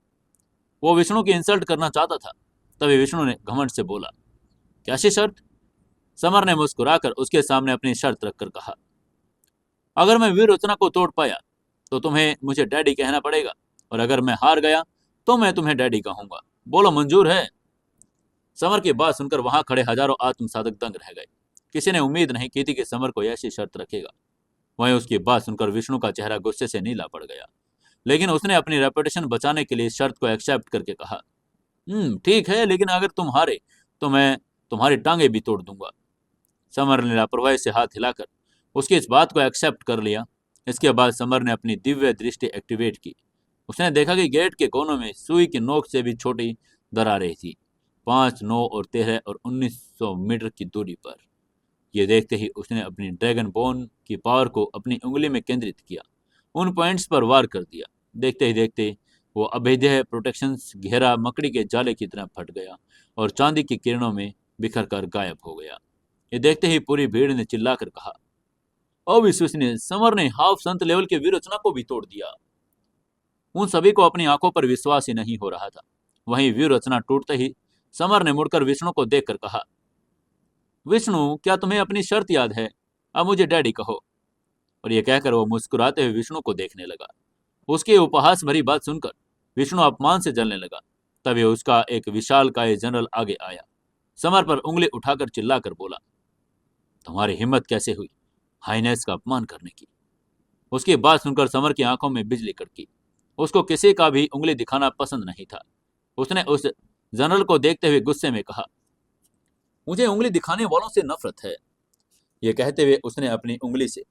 वो विष्णु की इंसल्ट करना चाहता था। तभी विष्णु ने घमंड से बोला, कैसी शर्त? समर ने मुस्कुराकर उसके सामने अपनी शर्त रखकर कहा, अगर मैं वीर रचना को तोड़ पाया तो तुम्हें मुझे डैडी कहना पड़ेगा, और अगर मैं हार गया तो मैं तुम्हें डैडी कहूंगा। बोलो, मंजूर है? समर की बात सुनकर वहां खड़े हजारों आत्म साधक दंग रह गए। किसी ने उम्मीद नहीं की थी कि समर को ऐसी शर्त रखेगा। वहीं उसकी बात सुनकर विष्णु का चेहरा गुस्से से नीला पड़ गया, लेकिन उसने अपनी रेपुटेशन बचाने के लिए इस शर्त को एक्सेप्ट करके कहा, ठीक है, लेकिन अगर तुम हारे तो मैं तुम्हारी टांगे भी तोड़ दूंगा। समर ने लापरवाही से हाथ हिलाकर उसकी इस बात को एक्सेप्ट कर लिया। इसके बाद समर ने अपनी दिव्य दृष्टि एक्टिवेट की। उसने देखा कि गेट के कोनों में सुई की नोक से भी छोटी दरारें थी, 5, 9 और 13 और 1900 मीटर की दूरी पर। यह देखते ही उसने अपनी ड्रैगन बोन की पावर को अपनी उंगली में केंद्रित किया, उन पॉइंट्स पर वार कर दिया। देखते ही देखते वो अभेद्य प्रोटेक्शन घेरा मकड़ी के जाले की तरह फट गया और चांदी की किरणों में बिखर कर गायब हो गया। ये देखते ही पूरी भीड़ ने चिल्लाकर कहा, अविश्वसनीय, समर ने हाफ संत लेवल के विरचना को भी तोड़ दिया। उन सभी को अपनी आंखों पर विश्वास ही नहीं हो रहा था। वहीं व्यू रचना टूटते ही समर ने मुड़कर विष्णु को देखकर कहा, विष्णु, क्या तुम्हें अपनी शर्त याद है? अब मुझे डैडी कहो। और यह कहकर वो मुस्कुराते हुए विष्णु को देखने लगा। उसके उपहास भरी बात सुनकर विष्णु अपमान से जलने लगा। तभी उसका एक विशालकाय जनरल आगे आया, समर पर उंगली उठाकर चिल्लाकर बोला, तुम्हारी हिम्मत कैसे हुई हाइनेस का अपमान करने की? उसकी बात सुनकर समर की आंखों में बिजली कड़की। उसको किसी का भी उंगली दिखाना पसंद नहीं था। उसने उस जनरल को देखते हुए गुस्से में कहा, मुझे उंगली दिखाने वालों से नफरत है। यह कहते हुए उसने अपनी उंगली से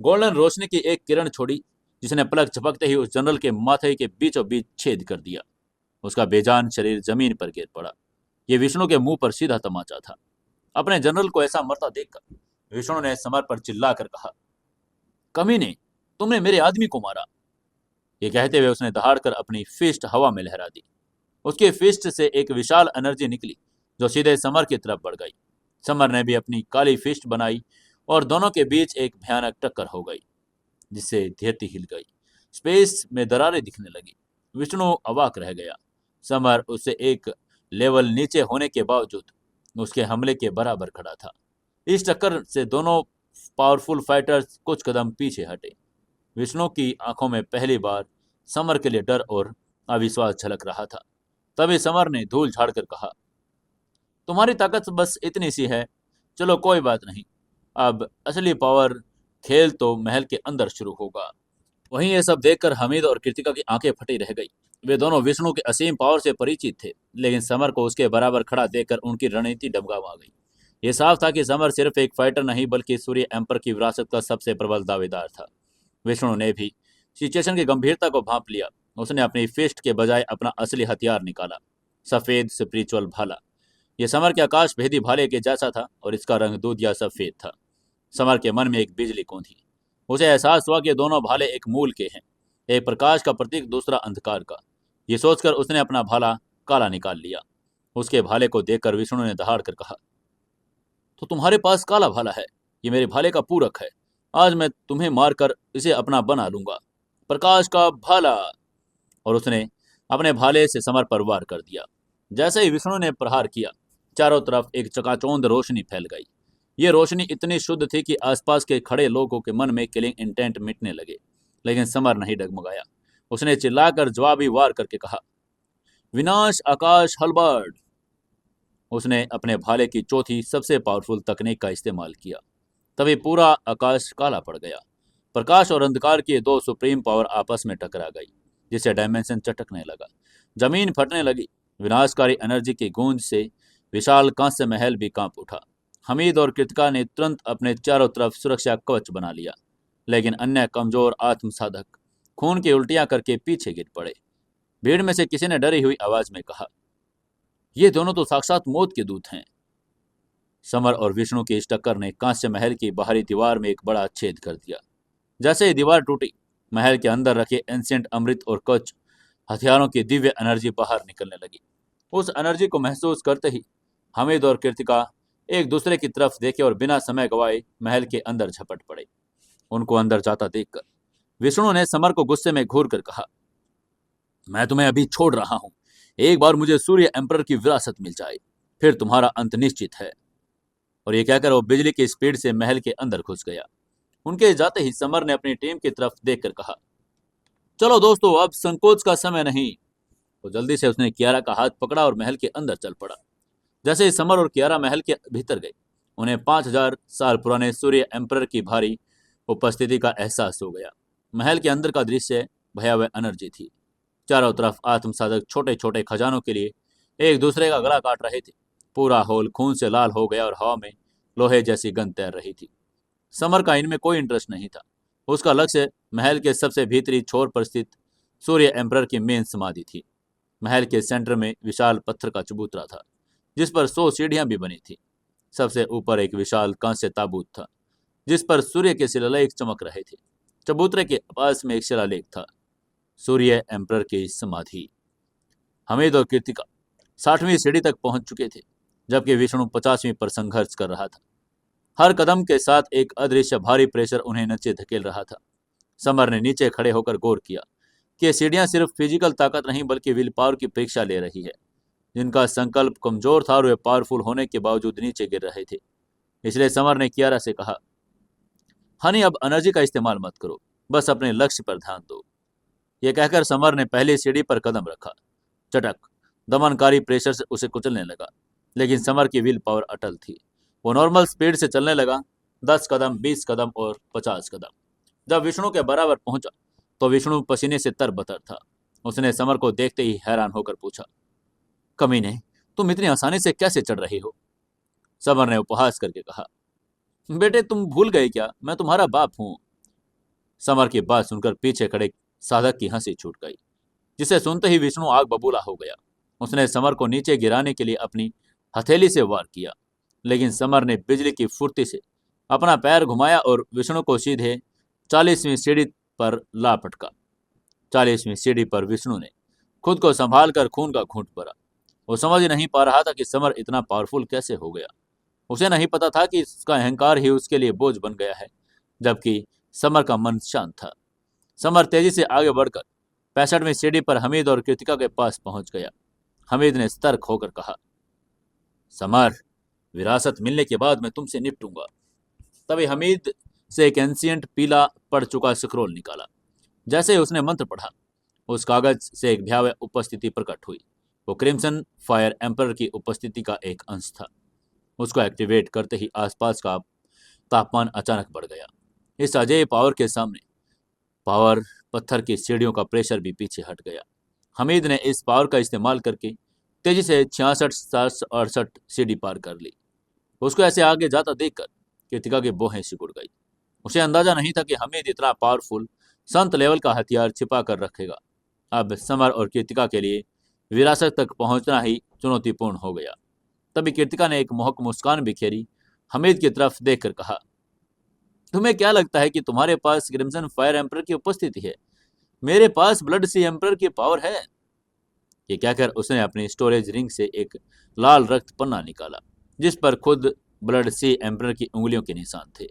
गोल्डन रोशनी की एक किरण छोड़ी, जिसने पलक झपकते ही उस जनरल के माथे के बीचों बीच छेद कर दिया। उसका बेजान शरीर जमीन पर गिर पड़ा। यह विष्णु के मुंह पर सीधा तमाचा था। अपने जनरल को ऐसा मरता देखकर विष्णु ने समर पर चिल्लाकर कहा, कमीने, तुमने मेरे आदमी को मारा। यह कहते हुए उसने दहाड़कर अपनी फिस्ट हवा में लहरा दी। उसके फिस्ट से एक विशाल एनर्जी निकली जो सीधे समर की तरफ बढ़ गई। समर ने भी अपनी काली फिस्ट बनाई और दोनों के बीच एक भयानक टक्कर हो गई, जिससे धरती हिल गई। स्पेस में दरारें दिखने लगी। विष्णु अवाक रह गया। समर उससे एक लेवल नीचे होने के बावजूद उसके हमले के बराबर खड़ा था। इस टक्कर से दोनों पावरफुल फाइटर्स कुछ कदम पीछे हटे। विष्णु की आंखों में पहली बार समर के लिए डर और अविश्वास झलक रहा था। तभी समर ने धूल झाड़कर कहा, तुम्हारी ताकत बस इतनी सी है। चलो कोई बात नहीं, अब असली पावर खेल तो महल के अंदर शुरू होगा। वहीं ये सब देखकर हमीद और कृतिका की आंखें फटी रह गई। वे दोनों विष्णु के असीम पावर से परिचित थे, लेकिन समर को उसके बराबर खड़ा देखकर उनकी रणनीति डगमगा गई। ये साफ था कि समर सिर्फ एक फाइटर नहीं बल्कि सूर्य एम्पर की विरासत का सबसे प्रबल दावेदार था। विष्णु ने भी सिचुएशन की गंभीरता को भांप लिया। उसने अपनी फिस्ट के बजाय अपना असली हथियार निकाला, सफेद स्पिरिचुअल भाला। यह समर के आकाश भेदी भाले के जैसा था और इसका रंग दूधिया सफेद था। समर के मन में एक बिजली कौंधी। उसे एहसास हुआ कि दोनों भाले एक मूल के हैं, एक प्रकाश का प्रतीक, दूसरा अंधकार का। ये सोचकर उसने अपना भाला काला निकाल लिया। उसके भाले को देखकर विष्णु ने दहाड़ कर कहा, तो तुम्हारे पास काला भाला है? ये मेरे भाले का पूरक है। आज मैं तुम्हें मारकर इसे अपना बना लूंगा, प्रकाश का भाला। और उसने अपने भाले से समर पर वार कर दिया। जैसे ही विष्णु ने प्रहार किया, चारों तरफ एक चकाचौंध रोशनी फैल गई। ये रोशनी इतनी शुद्ध थी कि आसपास के खड़े लोगों के मन में किलिंग इंटेंट मिटने लगे। लेकिन समर नहीं डगमगाया। उसने चिल्लाकर जवाबी वार करके कहा, विनाश आकाश हलबर्ड। उसने अपने भाले की चौथी सबसे पावरफुल तकनीक का इस्तेमाल किया। तभी पूरा आकाश काला पड़ गया। प्रकाश और अंधकार की दो सुप्रीम पावर आपस में टकरा गई, जिससे डायमेंशन चटकने लगा। जमीन फटने लगी। विनाशकारी एनर्जी की गूंज से विशाल कांस्य महल भी कांप उठा। हमीद और कृतिका ने तुरंत अपने चारों तरफ सुरक्षा कवच बना लिया, लेकिन अन्य कमजोर आत्मसाधक खून की उल्टियां करके पीछे गिर पड़े। भीड़ में से किसी ने डरी हुई आवाज में कहा, ये दोनों तो साक्षात मौत के दूत हैं। समर और विष्णु की इस टक्कर ने कांस्य महल की बाहरी दीवार में एक बड़ा छेद कर दिया। जैसे ही दीवार टूटी, महल के अंदर रखे एंशिएंट अमृत और कवच हथियारों की दिव्य एनर्जी बाहर निकलने लगी। उस एनर्जी को महसूस करते ही हमीद और कृतिका एक दूसरे की तरफ देखे और बिना समय गवाए महल के अंदर झपट पड़े। उनको अंदर जाता देखकर विष्णु ने समर को गुस्से में घूर कर कहा, मैं तुम्हें अभी छोड़ रहा हूं। एक बार मुझे सूर्य एम्परर की विरासत मिल जाए, फिर तुम्हारा अंत निश्चित है। और ये कहकर वो बिजली की स्पीड से महल के अंदर घुस गया। उनके जाते ही समर ने अपनी टीम की तरफ देखकर कहा, चलो दोस्तों, अब संकोच का समय नहीं। तो जल्दी से उसने कियारा का हाथ पकड़ा और महल के अंदर चल पड़ा। जैसे ही समर और कियारा महल के भीतर गए, उन्हें 5000 साल पुराने सूर्य एम्परर की भारी उपस्थिति का एहसास हो गया। महल के अंदर का दृश्य भयावह एनर्जी थी। चारों तरफ आत्मसाधक छोटे छोटे खजानों के लिए एक दूसरे का गला काट रहे थे। पूरा हॉल खून से लाल हो गया और हवा में लोहे जैसी गंध तैर रही थी। समर का इनमें कोई इंटरेस्ट नहीं था। उसका लक्ष्य महल के सबसे भीतरी छोर पर स्थित सूर्य एम्परर की मेन समाधि थी। महल के सेंटर में विशाल पत्थर का चबूतरा था, जिस पर 100 सीढ़ियां भी बनी थी। सबसे ऊपर एक विशाल कांस्य ताबूत था, जिस पर सूर्य के शिलालेख चमक रहे थे। चबूतरे के पास में एक शिलालेख था, सूर्य एम्परर की समाधि। हमीद और कृतिका 60वीं सीढ़ी तक पहुंच चुके थे, जबकि विष्णु 50वीं पर संघर्ष कर रहा था। हर कदम के साथ एक अदृश्य भारी प्रेशर उन्हें नीचे धकेल रहा था। समर ने नीचे खड़े होकर गौर किया कि सीढ़ियां सिर्फ फिजिकल ताकत नहीं बल्कि विल पावर की परीक्षा ले रही है। जिनका संकल्प कमजोर था और वे पावरफुल होने के बावजूद नीचे गिर रहे थे। इसलिए समर ने कियारा से कहा, हनी, अब एनर्जी का इस्तेमाल मत करो, बस अपने लक्ष्य पर ध्यान दो। यह कहकर समर ने पहली सीढ़ी पर कदम रखा। चटक, दमनकारी प्रेशर से उसे कुचलने लगा, लेकिन समर की विल पावर अटल थी। वो नॉर्मल स्पीड से चलने लगा, 10 कदम, 20 कदम और 50 कदम। जब विष्णु के बराबर पहुंचा तो विष्णु पसीने से तरबतर था। उसने समर को देखते ही हैरान होकर पूछा, कमीने, तुम इतनी आसानी से कैसे चढ़ रही हो? समर ने उपहास करके कहा, बेटे तुम भूल गए क्या, मैं तुम्हारा बाप हूं। समर की बात सुनकर पीछे खड़े साधक की हंसी छूट गई, जिसे सुनते ही विष्णु आग बबूला हो गया। उसने समर को नीचे गिराने के लिए अपनी हथेली से वार किया, लेकिन समर ने बिजली की फुर्ती से अपना पैर घुमाया और विष्णु को सीधे 40वीं सीढ़ी पर ला पटका। 40वीं सीढ़ी पर विष्णु ने खुद को संभाल कर खून का घूंट भरा। वो समझ नहीं पा रहा था कि समर इतना पावरफुल कैसे हो गया। उसे नहीं पता था कि उसका अहंकार ही उसके लिए बोझ बन गया है, जबकि समर का मन शांत था। समर तेजी से आगे बढ़कर 65वीं सीढ़ी पर हमीद और कृतिका के पास पहुंच गया। हमीद ने सतर्क होकर कहा, समर, विरासत मिलने के बाद मैं तुमसे निपटूंगा। तभी हमीद से एक एंशियंट पीला पड़ चुका स्क्रोल निकाला। जैसे ही उसने मंत्र पढ़ा, उस कागज से एक भयावह उपस्थिति प्रकट हुई। वो क्रिम्सन फायर एम्पर की उपस्थिति का एक अंश था। उसको एक्टिवेट करते ही आसपास का तापमान अचानक बढ़ गया। इस अजय पावर के सामने पावर पत्थर की सीढ़ियों का प्रेशर भी पीछे हट गया। हमीद ने इस पावर का इस्तेमाल करके तेजी से 66, 67, 68 सीढ़ी पार कर ली। उसको ऐसे आगे जाता देखकर कृतिका की भौहें सिकुड़ गई। उसे अंदाजा नहीं था कि हमीद इतना पावरफुल संत लेवल का हथियार छिपा कर रखेगा। अब समर और कृतिका के लिए विरासत तक पहुंचना ही चुनौतीपूर्ण हो गया। तभी कृतिका ने एक मोहक मुस्कान बिखेरी, हमीद की तरफ देखकर कहा, तुम्हें क्या लगता है कि तुम्हारे पास क्रिम्सन फायर एम्पर की उपस्थिति है? मेरे पास ब्लड सी एम्पर की पावर है। ये कहकर उसने अपनी स्टोरेज रिंग से एक लाल रक्त पन्ना निकाला, जिस पर खुद ब्लड सी एम्पर की उंगलियों के निशान थे।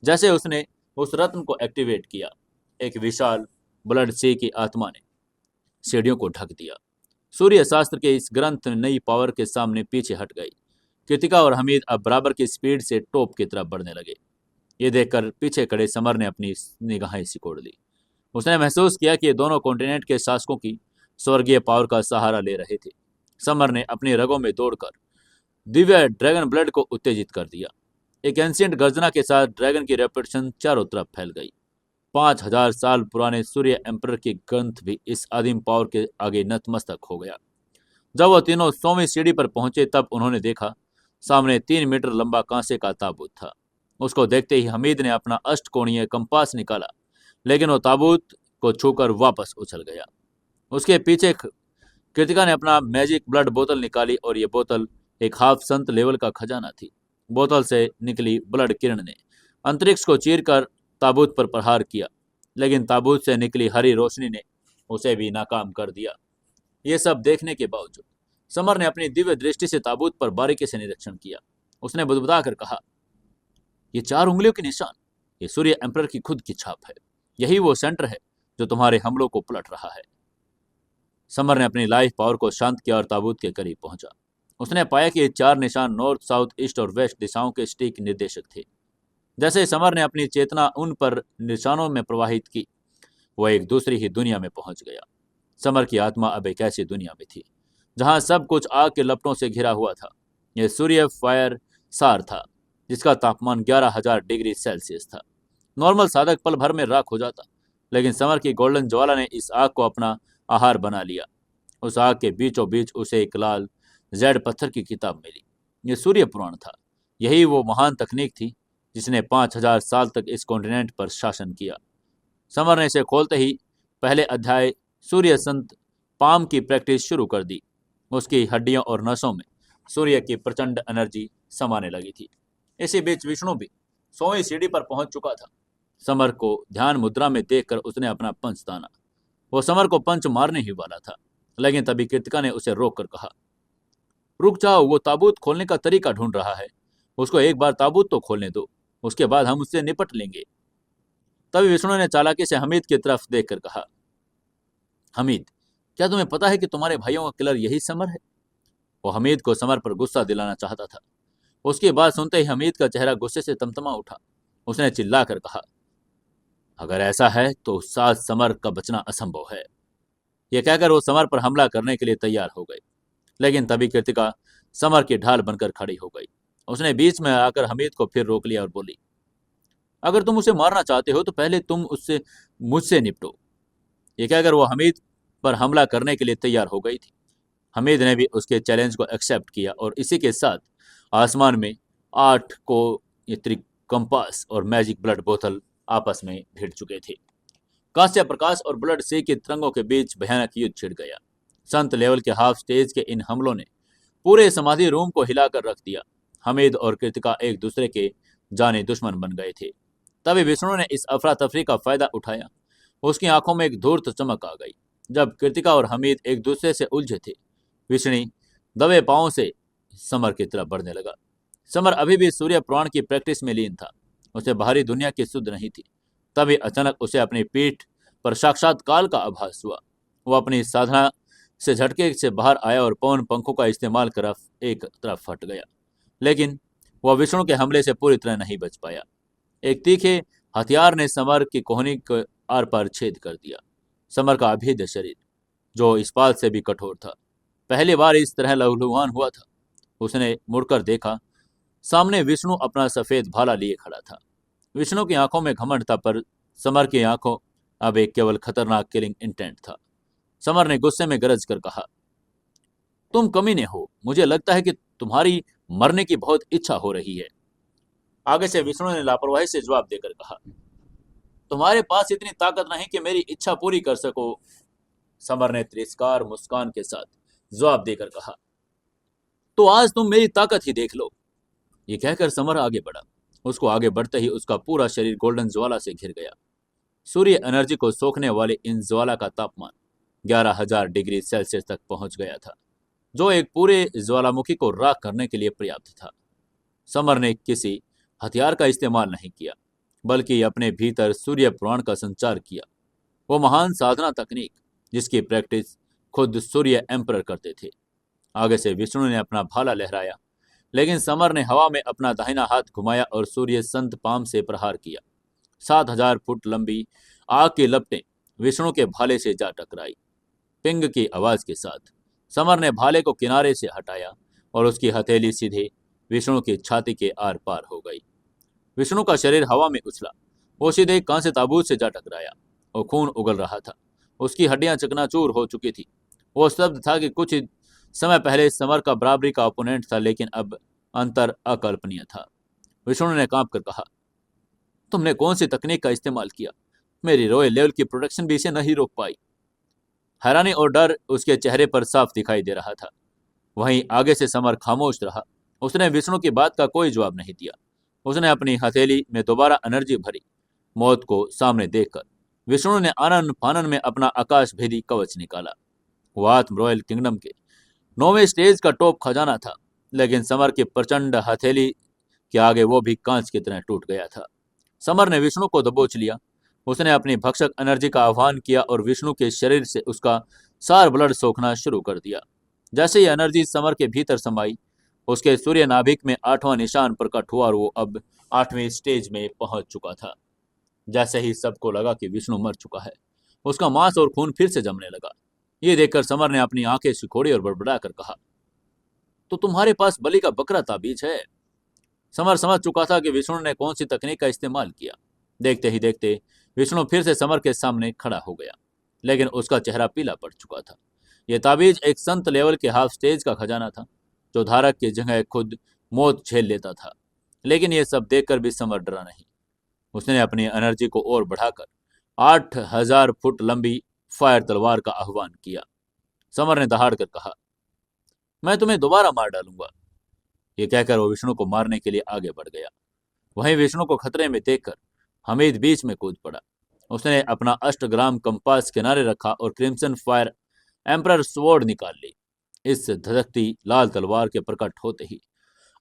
जैसे उसने उस रत्न को एक्टिवेट किया, एक विशाल ब्लड सी की आत्मा ने सीढ़ियों को ढक दिया। सूर्य शास्त्र के इस ग्रंथ नई पावर के सामने पीछे हट गई। कृतिका और हमीद अब बराबर की स्पीड से टॉप की तरफ बढ़ने लगे। ये देखकर पीछे खड़े समर ने अपनी निगाहें सिकोड़ ली। उसने महसूस किया कि ये दोनों कॉन्टिनेंट के शासकों की स्वर्गीय पावर का सहारा ले रहे थे। समर ने अपनी रगों में दौड़कर दिव्य ड्रैगन ब्लड को उत्तेजित कर दिया। एक एंशिएंट गर्जना के साथ ड्रैगन की रेपुटेशन चारों तरफ फैल गई। 5000 साल पुराने सूर्य एम्पर की ग्रंथ भी इस आदिम पावर के आगे नतमस्तक हो गया। जब वो तीनों 100वीं सीढ़ी पर पहुंचे, तब उन्होंने देखा सामने 3 मीटर लंबा कांसे का ताबूत था। उसको देखते ही हमीद ने अपना अष्टकोणीय कंपास निकाला, लेकिन वो ताबूत को छूकर वापस उछल गया। उसके पीछे कृतिका ने अपना मैजिक ब्लड बोतल निकाली और ये बोतल एक हाफ संत लेवल का खजाना थी। बोतल से निकली ब्लड किरण ने अंतरिक्ष को चीरकर ताबूत पर प्रहार किया, लेकिन ताबूत से निकली हरी रोशनी ने उसे भी नाकाम कर दिया। ये सब देखने के बावजूद समर ने अपनी दिव्य दृष्टि से ताबूत पर बारीकी से निरीक्षण किया। उसने बुदबुदा कर कहा, ये 4 उंगलियों के निशान, ये सूर्य एम्परर की खुद की छाप है। यही वो सेंटर है जो तुम्हारे हमलों को पलट रहा है। समर ने अपनी लाइफ पावर को शांत किया और ताबूत के करीब पहुंचा। उसने पाया कि ये 4 निशान नॉर्थ, साउथ, ईस्ट और वेस्ट दिशाओं के स्टिक निर्देशक थे। जैसे समर ने अपनी चेतना उन पर निशानों में प्रवाहित की, वह एक दूसरी ही दुनिया में पहुंच गया। समर की आत्मा अब एक ऐसी दुनिया में थी जहां सब कुछ आग के लपटों से घिरा हुआ था। यह सूर्य फायर सार था, जिसका तापमान 11,000 डिग्री सेल्सियस था। नॉर्मल साधक पल भर में राख हो जाता, लेकिन समर की गोल्डन ज्वाला ने इस आग को अपना आहार बना लिया। उस आग के बीचों बीच उसे एक लाल जेड पत्थर की किताब मिली। यह सूर्य पुराण था। यही वो महान तकनीक थी जिसने 5000 साल तक इस कॉन्टिनेंट पर शासन किया। समर ने इसे खोलते ही पहले अध्याय सूर्य संत पाम की प्रैक्टिस शुरू कर दी। उसकी हड्डियों और नसों में सूर्य की प्रचंड एनर्जी समाने लगी थी। इसी बीच विष्णु भी 100वीं सीढ़ी पर पहुंच चुका था। समर को ध्यान मुद्रा में देखकर उसने अपना पंच ताना। वो समर को पंच मारने ही वाला था, लेकिन तभी कृतिका ने उसे रोक कर कहा, रुक जाओ, वो ताबूत खोलने का तरीका ढूंढ रहा है। उसको एक बार ताबूत तो खोलने दो, उसके बाद हम उससे निपट लेंगे। तभी विष्णु ने चालाकी से हमीद की तरफ देखकर कहा, हमीद, क्या तुम्हें पता है कि तुम्हारे भाइयों का किलर यही समर है? वो हमीद को समर पर गुस्सा दिलाना चाहता था। उसकी बात सुनते ही हमीद का चेहरा गुस्से से तमतमा उठा। उसने चिल्लाकर कहा, अगर ऐसा है तो साथ समर का बचना असंभव है। यह कहकर वो समर पर हमला करने के लिए तैयार हो गए, लेकिन तभी कृतिका समर की ढाल बनकर खड़ी हो गई। उसने बीच में आकर हमीद को फिर रोक लिया और बोली, अगर तुम उसे मारना चाहते हो तो पहले तुम उससे मुझसे निपटो। यह कहकर वो हमीद पर हमला करने के लिए तैयार हो गई थी। हमीद ने भी उसके चैलेंज को एक्सेप्ट किया और इसी के साथ आसमान में 8 को कंपास और मैजिक ब्लड बोतल आपस में भिड़ चुके थे। कांस्य प्रकाश और ब्लड सी के तिरंगों के बीच भयानक युद्ध छिड़ गया। संत लेवल के हाफ स्टेज के इन हमलों ने पूरे समाधि रूम को हिलाकर रख दिया। हमीद और कृतिका एक दूसरे के जाने दुश्मन बन गए थे। तभी विष्णु ने इस अफरा तफरी का फायदा उठाया। उसकी आंखों में एक धूर्त चमक आ गई। जब कृतिका और हमीद एक दूसरे से उलझे थे, विष्णु दबे पांवों से समर की तरफ बढ़ने लगा। समर अभी भी सूर्य पुराण की प्रैक्टिस में लीन था। उसे बाहरी दुनिया की सुध नहीं थी। तभी अचानक उसे अपनी पीठ पर साक्षात काल का आभास हुआ। वो अपनी साधना से झटके से बाहर आया और पवन पंखों का इस्तेमाल कर एक तरफ हट गया, लेकिन वह विष्णु के हमले से पूरी तरह नहीं बच पाया। एक तीखे हथियार ने समर की कोहनी को आर पार छेद कर दिया। समर का अभेद्य शरीर, जो इस्पात से भी कठोर था, पहली बार इस तरह लहूलुहान हुआ था। उसने मुड़कर देखा, सामने विष्णु अपना सफेद भाला लिए खड़ा था। विष्णु की आंखों में घमंड था, पर समर की आंखों अब एक केवल खतरनाक किलिंग इंटेंट था। समर ने गुस्से में गरज कर कहा, तुम कमीने हो, मुझे लगता है कि तुम्हारी मरने की बहुत इच्छा हो रही है। आगे से विष्णु ने लापरवाही से जवाब देकर कहा, तुम्हारे पास इतनी ताकत नहीं कि मेरी इच्छा पूरी कर सको। समर ने तिरस्कार मुस्कान के साथ जवाब देकर कहा, तो आज तुम मेरी ताकत ही देख लो। ये कहकर समर आगे बढ़ा। उसको आगे बढ़ते ही उसका पूरा शरीर गोल्डन ज्वाला से घिर गया। सूर्य एनर्जी को सोखने वाले इन ज्वाला का तापमान 11,000 डिग्री सेल्सियस तक पहुंच गया था, जो एक पूरे ज्वालामुखी को राख करने के लिए पर्याप्त था। समर ने किसी हथियार का इस्तेमाल नहीं किया, बल्कि अपने भीतर सूर्य पुराण का संचार किया, वो महान साधना तकनीक जिसकी प्रैक्टिस खुद सूर्य एम्परर करते थे। आगे से विष्णु ने अपना भाला लहराया, लेकिन समर ने हवा में अपना दाहिना हाथ घुमाया और सूर्य संत पाम से प्रहार किया। 7,000 फुट लंबी आग की लपटें विष्णु के भाले से जा टकराई। पिंग की आवाज के साथ समर ने भाले को किनारे से हटाया और उसकी हथेली सीधे विष्णु की छाती के आर पार हो गई। विष्णु का शरीर हवा में उछला। वो सीधे कांस्य ताबूत से जा टकराया और खून उगल रहा था। उसकी हड्डियां चकनाचूर हो चुकी थी। वो स्तब्ध था कि कुछ ही समय पहले समर का बराबरी का ओपोनेंट था, लेकिन अब अंतर अकल्पनीय था। विष्णु ने कांप कर कहा, तुमने कौन सी तकनीक का इस्तेमाल किया? मेरी रॉयल लेवल की प्रोटेक्शन भी इसे नहीं रोक पाई। हैरानी और डर उसके चेहरे पर साफ दिखाई दे रहा था। वहीं आगे से समर खामोश रहा। उसने विष्णु की बात का कोई जवाब नहीं दिया। उसने अपनी हथेली में दोबारा एनर्जी भरी। मौत को सामने देखकर विष्णु ने आनन फानन में अपना आकाश भेदी कवच निकाला। वो आत्म रॉयल किंगडम के 9वें स्टेज का टॉप खजाना था, लेकिन समर की प्रचंड हथेली के आगे वो भी कांच की तरह टूट गया था। समर ने विष्णु को दबोच लिया। उसने अपनी भक्षक एनर्जी का आह्वान किया और विष्णु के शरीर से उसका सार ब्लड सोखना शुरू कर दिया। जैसे ही एनर्जी समर के भीतर समाई, उसके सूर्य नाभिक में 8वां निशान प्रकट हुआ और वो अब 8वें स्टेज में पहुंच चुका था। जैसे ही सबको लगा कि विष्णु मर चुका है, उसका मांस और खून फिर से जमने लगा। ये देखकर समर ने अपनी आंखें सिकोड़ी और बड़बड़ा कर कहा, तो तुम्हारे पास बलि का बकरा ताबीज है। समर समझ चुका था कि विष्णु ने कौन सी तकनीक का इस्तेमाल किया। देखते ही देखते विष्णु फिर से समर के सामने खड़ा हो गया, लेकिन उसका चेहरा पीला पड़ चुका था। यह ताबीज एक संत लेवल के हाफ स्टेज का खजाना था, जो धारक की जगह खुद मौत झेल लेता था। लेकिन यह सब देखकर भी समर डरा नहीं। उसने अपनी एनर्जी को और बढ़ाकर 8,000 फुट लंबी फायर तलवार का आह्वान किया। समर ने दहाड़ कर कहा, मैं तुम्हें दोबारा मार डालूंगा। ये कहकर वो विष्णु को मारने के लिए आगे बढ़ गया। वहीं विष्णु को खतरे में देखकर हमीद बीच में कूद पड़ा। उसने अपना अष्टग्राम कंपास किनारे रखा और क्रिम्सन फायर एम्परर स्वॉर्ड निकाल ली। इस धधकती लाल तलवार के प्रकट होते ही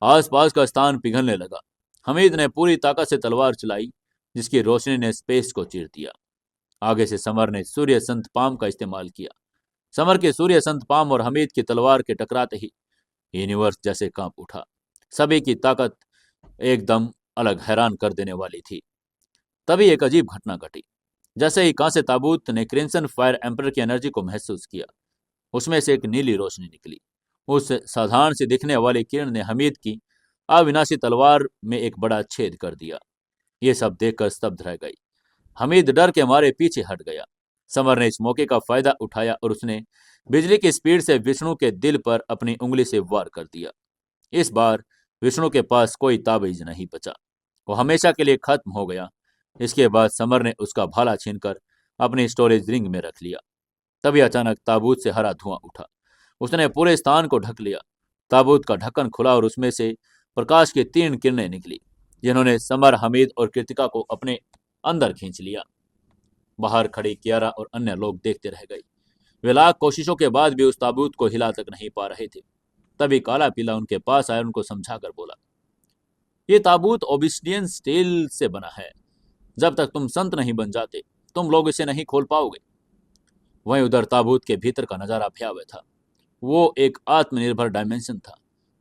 आसपास का स्थान पिघलने लगा। हमीद ने पूरी ताकत से तलवार चलाई, जिसकी रोशनी ने स्पेस को चीर दिया। आगे से समर ने सूर्य संत पाम का इस्तेमाल किया। समर के सूर्य संत पाम और हमीद की तलवार के टकराते ही यूनिवर्स जैसे कांप उठा। सभी की ताकत एकदम अलग, हैरान कर देने वाली थी। तभी एक अजीब घटना घटी। जैसे ही कांस्य ताबूत ने क्रिम्सन फायर एम्परर की एनर्जी को महसूस किया, उसमें से एक नीली रोशनी निकली। उस साधारण से दिखने वाली किरण ने हमीद की अविनाशी तलवार में एक बड़ा छेद कर दिया। ये सब देखकर स्तब्ध रह गई। हमीद डर के मारे पीछे हट गया। समर ने इस मौके का फायदा उठाया और उसने बिजली की स्पीड से विष्णु के दिल पर अपनी उंगली से वार कर दिया। इस बार विष्णु के पास कोई ताबीज नहीं बचा। वो हमेशा के लिए खत्म हो गया। इसके बाद समर ने उसका भाला छीनकर अपनी स्टोरेज रिंग में रख लिया। तभी अचानक ताबूत से हरा धुआं उठा। उसने पूरे स्थान को ढक लिया। ताबूत का ढक्कन खुला और उसमें से प्रकाश की 3 किरणें निकली, जिन्होंने समर, हमीद और कृतिका को अपने अंदर खींच लिया। बाहर खड़ी कियारा और अन्य लोग देखते रह गए। वे लाख कोशिशों के बाद भी उस ताबूत को हिला तक नहीं पा रहे थे। तभी काला पीला उनके पास आया, उनको समझाकर बोला, ये ताबूत ओबिसिडियन स्टील से बना है। जब तक तुम संत नहीं बन जाते, तुम लोग इसे नहीं खोल पाओगे। वहीं उधर ताबूत के भीतर का नजारा भयावह था। वो एक आत्मनिर्भर डायमेंशन था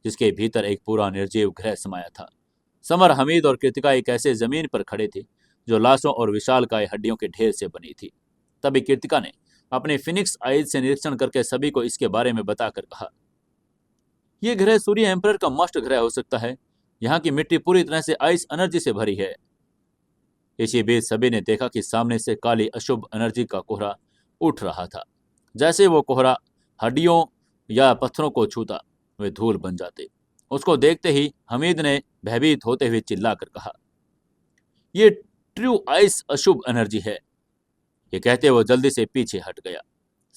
जिसके भीतर एक पूरा निर्जीव ग्रह समाया था। समर, हमीद और कृतिका एक ऐसे जमीन पर खड़े थे जो लाशों और विशालकाय हड्डियों के ढेर से बनी थी। तभी कृतिका ने अपने फिनिक्स आइज से निरीक्षण करके सभी को इसके बारे में बताकर कहा, यह ग्रह सूर्य एम्परर का मस्ट ग्रह हो सकता है। यहाँ की मिट्टी पूरी तरह से आइस एनर्जी से भरी है। इसी बीच सभी ने देखा कि सामने से काली अशुभ एनर्जी का कोहरा उठ रहा था। जैसे वो कोहरा हड्डियों या पत्थरों को छूता वे धूल बन जाते। उसको देखते ही हमीद ने भयभीत होते हुए चिल्लाकर कहा, ये ट्रू आइस अशुभ एनर्जी है। ये कहते वो जल्दी से पीछे हट गया।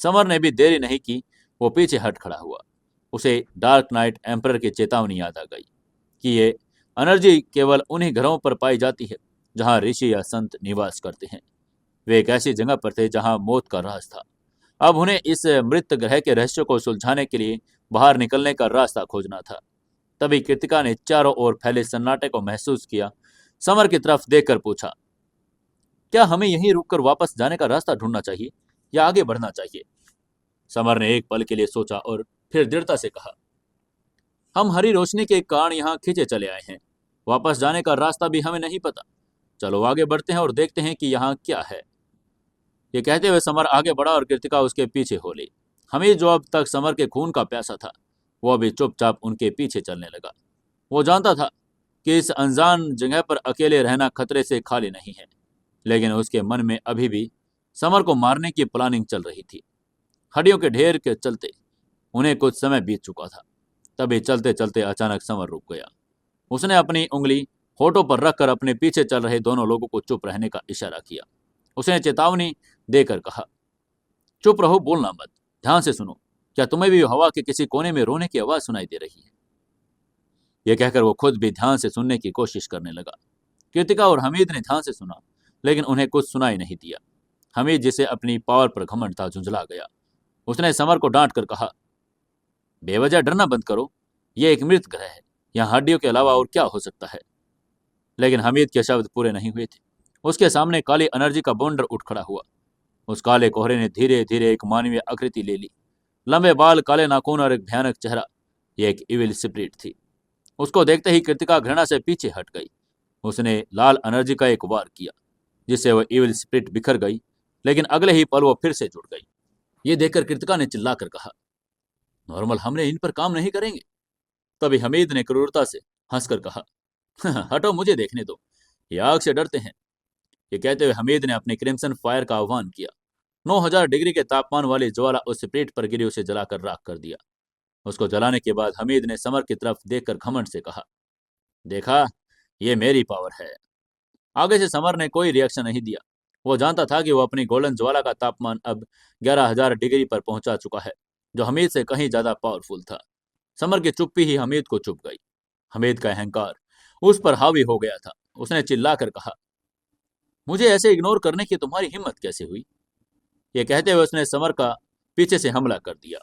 समर ने भी देरी नहीं की, वो पीछे हट खड़ा हुआ। उसे डार्क नाइट एम्परर की चेतावनी याद आ गई कि ये एनर्जी केवल उन्हीं घरों पर पाई जाती है जहां ऋषि या संत निवास करते हैं। वे एक ऐसी जगह पर थे जहां मौत का राज था। अब उन्हें इस मृत ग्रह के रहस्य को सुलझाने के लिए बाहर निकलने का रास्ता खोजना था। तभी कृतिका ने चारों ओर फैले सन्नाटे को महसूस किया। समर की तरफ देखकर पूछा, क्या हमें यहीं रुककर वापस जाने का रास्ता ढूंढना चाहिए या आगे बढ़ना चाहिए? समर ने एक पल के लिए सोचा और फिर दृढ़ता से कहा, हम हरी रोशनी के कारण यहाँ खींचे चले आए हैं। वापस जाने का रास्ता भी हमें नहीं पता। चलो आगे बढ़ते हैं और देखते हैं कि यहाँ क्या है। ये कहते हुए समर आगे बढ़ा और कृतिका उसके पीछे हो ली। हमीद, जो अब तक समर के खून का प्यासा था, वो अभी चुपचाप उनके पीछे चलने लगा। वो जानता था कि इस अनजान जगह पर अकेले रहना खतरे से खाली नहीं है, लेकिन उसके मन में अभी भी समर को मारने की प्लानिंग चल रही थी। हड्डियों के ढेर के चलते उन्हें कुछ समय बीत चुका था। तभी चलते चलते अचानक समर रुक गया। उसने अपनी उंगली होठों पर रखकर अपने पीछे चल रहे दोनों लोगों को चुप रहने का इशारा किया। उसने चेतावनी देकर कहा, चुप रहो, बोलना मत, ध्यान से सुनो। क्या तुम्हें भी हवा के किसी कोने में रोने की आवाज सुनाई दे रही है? यह कहकर वो खुद भी ध्यान से सुनने की कोशिश करने लगा। कृतिका और हमीद ने ध्यान से सुना, लेकिन उन्हें कुछ सुनाई नहीं दिया। हमीद, जिसे अपनी पावर पर घमंड था, झुंझला गया। उसने समर को डांट कर कहा, बेवजह डरना बंद करो। यह एक मृत ग्रह है, यहाँ हड्डियों के अलावा और क्या हो सकता है? लेकिन हमीद के शब्द पूरे नहीं हुए थे। उसके सामने काली एनर्जी का बॉन्डर उठ खड़ा हुआ। उस काले कोहरे ने धीरे धीरे एक मानवीय आकृति ले ली। लंबे बाल, काले नाखून और एक भयानक चेहरा। यह एक इविल स्पिरिट थी। उसको देखते ही कृतिका घृणा से पीछे हट गई। उसने लाल एनर्जी का एक वार किया, जिससे वह इविल स्पिरिट बिखर गई, लेकिन अगले ही पल वो फिर से जुड़ गई। ये देखकर कृतिका ने चिल्लाकर कहा, नॉर्मल हमले इन पर काम नहीं करेंगे। तभी हमीद ने क्रूरता से हंसकर कहा, हटो, मुझे देखने दो, ये आग से डरते हैं। ये कहते हुए हमीद ने अपने क्रिम्सन फायर का आह्वान किया। 9000 डिग्री के तापमान वाली ज्वाला उस स्पिरिट पर गिरी उसे जलाकर राख कर दिया। उसको जलाने के बाद हमीद ने समर की तरफ देखकर घमंड से कहा, देखा, ये मेरी पावर है। आगे से समर ने कोई रिएक्शन नहीं दिया। वो जानता था कि वो अपनी गोल्डन ज्वाला का तापमान अब 11000 डिग्री पर पहुंचा चुका है, जो हमीद से कहीं ज्यादा पावरफुल था। समर की चुप्पी ही हमीद को चुप गई। हमीद का अहंकार उस पर हावी हो गया था। उसने चिल्लाकर कहा, मुझे ऐसे इग्नोर करने की तुम्हारी हिम्मत कैसे हुई? ये कहते हुए उसने समर का पीछे से हमला कर दिया।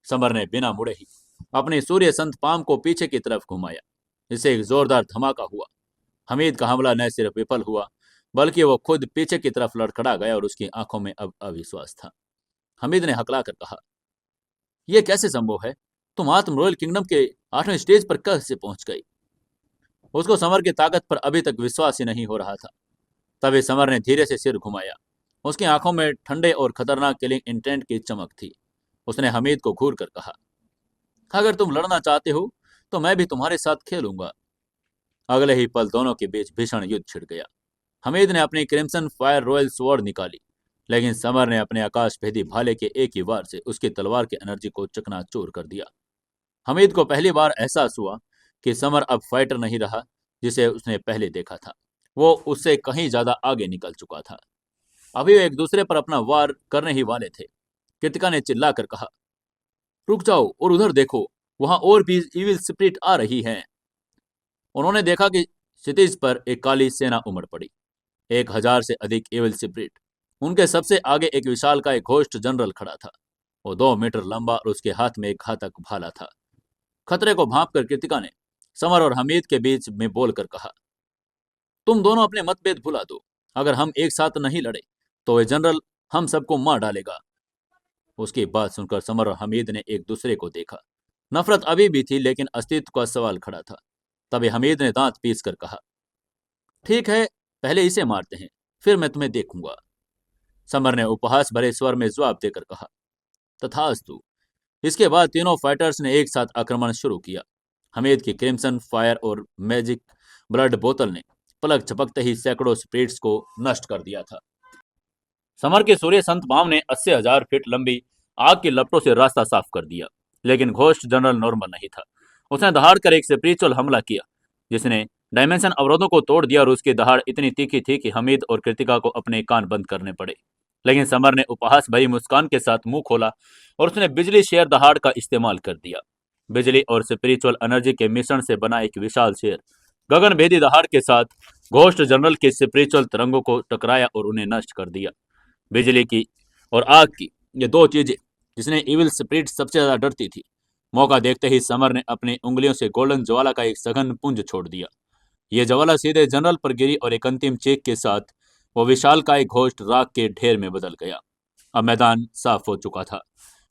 समर ने बिना मुड़े ही अपनी सूर्य संत पाम को पीछे की तरफ घुमाया, जिससे एक जोरदार धमाका हुआ। हमीद का हमला न सिर्फ विफल हुआ, बल्कि वो खुद पीछे की तरफ लड़खड़ा गया और उसकी आंखों में अब अविश्वास था। हमीद ने हकला कर कहा, यह कैसे संभव है? तुम आत्म रॉयल किंगडम के 8वें स्टेज पर कैसे पहुंच गई? उसको समर की ताकत पर अभी तक विश्वास ही नहीं हो रहा था। तभी समर ने धीरे से सिर घुमाया। उसकी आंखों में ठंडे और खतरनाक किलिंग इंटेंट की चमक थी। उसने हमीद को घूर कर कहा, अगर तुम लड़ना चाहते हो तो मैं भी तुम्हारे साथ खेलूंगा। अगले ही पल दोनों के बीच भीषण युद्ध छिड़ गया। हमीद ने अपनी क्रिम्सन फायर रॉयल स्वॉर्ड निकाली, लेकिन समर ने अपने आकाश भेदी भाले के एक ही वार से उसकी तलवार की एनर्जी को चकनाचूर कर दिया। हमीद को पहली बार एहसास हुआ कि समर अब फाइटर नहीं रहा जिसे उसने पहले देखा था। वो उससे कहीं ज्यादा आगे निकल चुका था। अभी वे एक दूसरे पर अपना वार करने ही वाले थे। कृतिका ने चिल्लाकर कहा, रुक जाओ और उधर देखो, वहां और भी इविल स्पिरिट आ रही हैं। उन्होंने देखा कि क्षितिज पर एक काली सेना उमड़ पड़ी। 1000 से अधिक इविल स्पिरिट। उनके सबसे आगे एक विशाल का एक घोस्ट जनरल खड़ा था। वो 2 मीटर लंबा और उसके हाथ में एक घातक भाला था। खतरे को भांप कर कृतिका ने समर और हमीद के बीच में बोलकर कहा, तुम दोनों अपने मतभेद भुला दो। अगर हम एक साथ नहीं लड़े तो वह जनरल हम सबको मार डालेगा। उसकी बात सुनकर समर और हमीद ने एक दूसरे को देखा। नफरत अभी भी थी, लेकिन अस्तित्व का सवाल खड़ा था। तभी हमीद ने दांत पीस कर कहा, ठीक है, पहले इसे मारते हैं, फिर मैं तुम्हें देखूंगा। समर ने उपहास भरे स्वर में जवाब देकर कहा, तथास्तु। इसके बाद तीनों फाइटर्स ने एक साथ आक्रमण शुरू किया। हमीद की क्रिम्सन फायर और मैजिक ब्लड बोतल ने पलक झपकते ही सैकड़ों स्पिरिट्स को नष्ट कर दिया था। समर के सूर्य संत बाम ने 80,000 फीट लंबी आग की लपटों से रास्ता साफ कर दिया, लेकिन घोस्ट जनरल नॉर्मल नहीं था। उसने दहाड़ कर एक स्पिरिचुअल हमला किया, जिसने डायमेंशन अवरोधों को तोड़ दिया, और उसकी दहाड़ इतनी तीखी थी कि हमीद और कृतिका को अपने कान बंद करने पड़े। लेकिन समर ने उपहास भरी मुस्कान के साथ मुंह खोला और उसने बिजली शेर दहाड़ का इस्तेमाल कर दिया। बिजली और स्पिरिचुअल एनर्जी के मिश्रण से बना एक विशाल शेर गगन भेदी दहाड़ के साथ घोस्ट जनरल के स्पिरिचुअल तरंगों को टकराया और उन्हें नष्ट कर दिया। बिजली की और आग की, ये दो चीजें जिसने इविल स्पिरिट सबसे ज्यादा डरती थी। मौका देखते ही समर ने अपनी उंगलियों से गोल्डन ज्वाला का एक सघन पुंज छोड़ दिया। यह ज्वाला सीधे जनरल पर गिरी और एक अंतिम चेक के साथ वो विशालकाय घोस्ट राख के ढेर में बदल गया। अब मैदान साफ हो चुका था।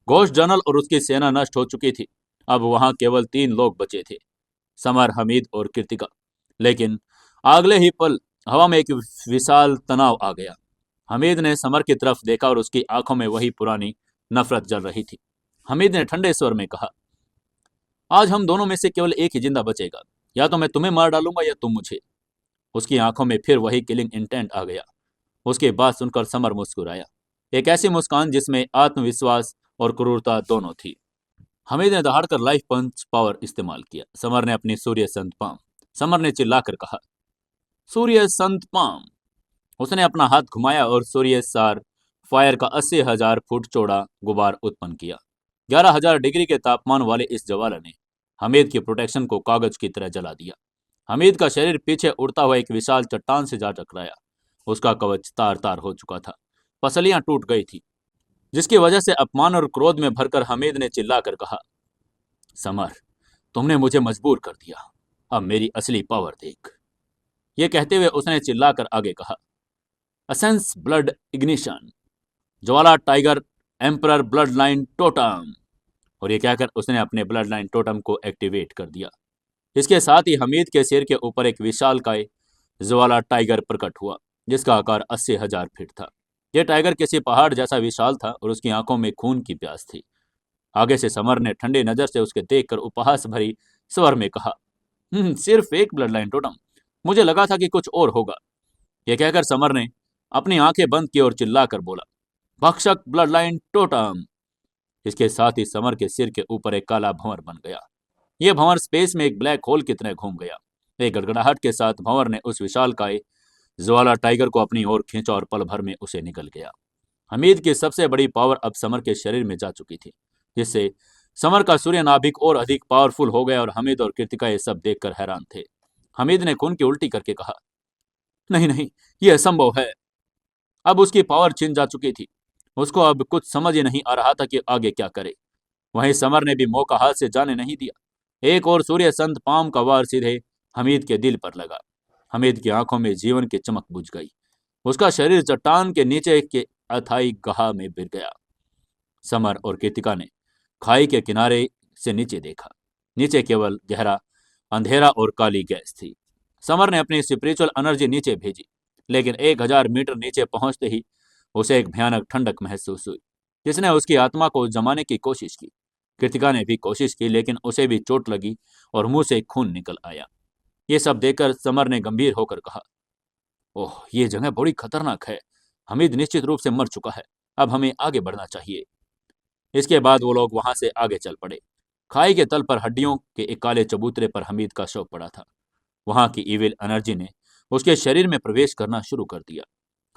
घोस्ट जनरल और उसकी सेना नष्ट हो चुकी थी। अब वहां केवल 3 लोग बचे थे, समर, हमीद और कृतिका। लेकिन अगले ही पल हवा में एक विशाल तनाव आ गया। हमीद ने समर की तरफ देखा और उसकी आंखों में वही पुरानी नफरत जल रही थी। हमीद ने ठंडे स्वर में कहा, आज हम दोनों में से केवल एक ही जिंदा बचेगा, या तो मैं तुम्हें मार डालूंगा या तुम मुझे। उसकी आंखों में फिर वही किलिंग इंटेंट आ गया। उसकी बात सुनकर समर मुस्कुराया, एक ऐसी मुस्कान जिसमें आत्मविश्वास और क्रूरता दोनों थी। हमीद ने दहाड़कर लाइफ पंच पावर इस्तेमाल किया। समर ने अपनी सूर्य संत पाम। समर ने चिल्लाकर कहा, सूर्य संत पाम। उसने अपना हाथ घुमाया और सूर्य सार फायर का 80,000 फुट चौड़ा गुबार उत्पन्न किया। 11,000 डिग्री के तापमान वाले इस ज्वाला ने हमीद की प्रोटेक्शन को कागज की तरह जला दिया। हमीद का शरीर पीछे उड़ता हुआ एक विशाल चट्टान से जा टकराया। उसका कवच तार तार हो चुका था, पसलियां टूट गई थी, जिसकी वजह से अपमान और क्रोध में भरकर हमीद ने चिल्लाकर कहा, समर, तुमने मुझे मजबूर कर दिया, अब मेरी असली पावर देख। ये कहते हुए उसने चिल्लाकर आगे कहा, असेंस ब्लड इग्निशन, ज्वाला tiger emperor blood line totem. और ये कहकर उसने अपने ब्लड लाइन टोटम को एक्टिवेट कर दिया। इसके साथ ही हमीद के सिर के ऊपर एक विशाल काय ज्वाला टाइगर प्रकट हुआ, जिसका आकार 80,000 फीट था। यह टाइगर किसी पहाड़ जैसा विशाल था और उसकी आंखों में खून की प्यास थी। आगे से समर ने ठंडी नजर से उसके देखकर उपहास भरी स्वर में कहा, सिर्फ एक ब्लड लाइन टोटम, मुझे लगा था कि कुछ और होगा। यह कहकर समर ने अपनी आंखें बंद की और चिल्लाकर बोला, भक्षक ब्लड लाइन टोटम। इसके साथ ही समर के सिर के ऊपर एक काला भंवर बन गया। यह भंवर स्पेस में एक ब्लैक होल की तरह घूम गया। एक गड़गड़ाहट के साथ भंवर ने उस विशालकाय ज्वाला टाइगर को अपनी ओर खींचा और पल भर में उसे निकल गया। हमीद की सबसे बड़ी पावर अब समर के शरीर में जा चुकी थी, जिससे समर का सूर्य नाभिक और अधिक पावरफुल हो गया। और हमीद और कृतिका ये सब देखकर हैरान थे। हमीद ने खून की उल्टी करके कहा, नहीं नहीं, यह असंभव है। अब उसकी पावर छिन जा चुकी थी। उसको अब कुछ समझ ही नहीं आ रहा था कि आगे क्या करे। वहीं समर ने भी मौका हाथ से जाने नहीं दिया। एक और सूर्य संत पाम का वार सीधे हमीद के दिल पर लगा। हमीद की आंखों में जीवन की चमक बुझ गई। उसका शरीर चट्टान के नीचे के अथाई गहा में गिर गया। समर और कृतिका ने खाई के किनारे से नीचे देखा। नीचे केवल गहरा अंधेरा और काली गैस थी। समर ने अपनी स्पिरिचुअल एनर्जी नीचे भेजी, लेकिन 1,000 मीटर नीचे पहुंचते ही उसे एक भयानक ठंडक महसूस हुई, जिसने उसकी आत्मा को जमाने की कोशिश की। कृतिका ने भी कोशिश की, लेकिन उसे भी चोट लगी और मुंह से खून निकल आया। ये सब देखकर समर ने गंभीर होकर कहा, ओह, ये जगह बड़ी खतरनाक है। हमीद निश्चित रूप से मर चुका है। अब हमें आगे बढ़ना चाहिए। इसके बाद वो लोग वहां से आगे चल पड़े। खाई के तल पर हड्डियों के एक काले चबूतरे पर हमीद का शव पड़ा था। वहां की इविल एनर्जी ने उसके शरीर में प्रवेश करना शुरू कर दिया।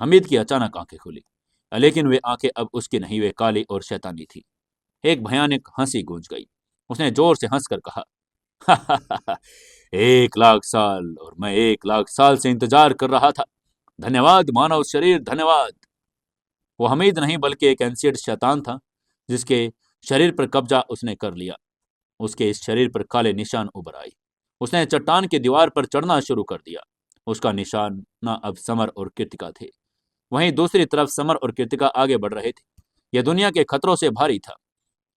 हमीद की अचानक आंखें खुली, लेकिन वे आंखें अब उसकी नहीं, वे काली और शैतानी थी। एक भयानक हंसी गूंज गई। उसने जोर से हंसकर कहा, 1,00,000 साल, और मैं 1,00,000 साल से इंतजार कर रहा था। धन्यवाद मानव शरीर, धन्यवाद। वो हमीद नहीं बल्कि एक एंशिएंट शैतान था, जिसके शरीर पर कब्जा उसने कर लिया। उसके इस शरीर पर काले निशान उभर आए। उसने चट्टान की दीवार पर चढ़ना शुरू कर दिया। उसका निशाना अब समर और कृतिका थे। वहीं दूसरी तरफ समर और कृतिका आगे बढ़ रहे थे। यह दुनिया के खतरों से भारी था।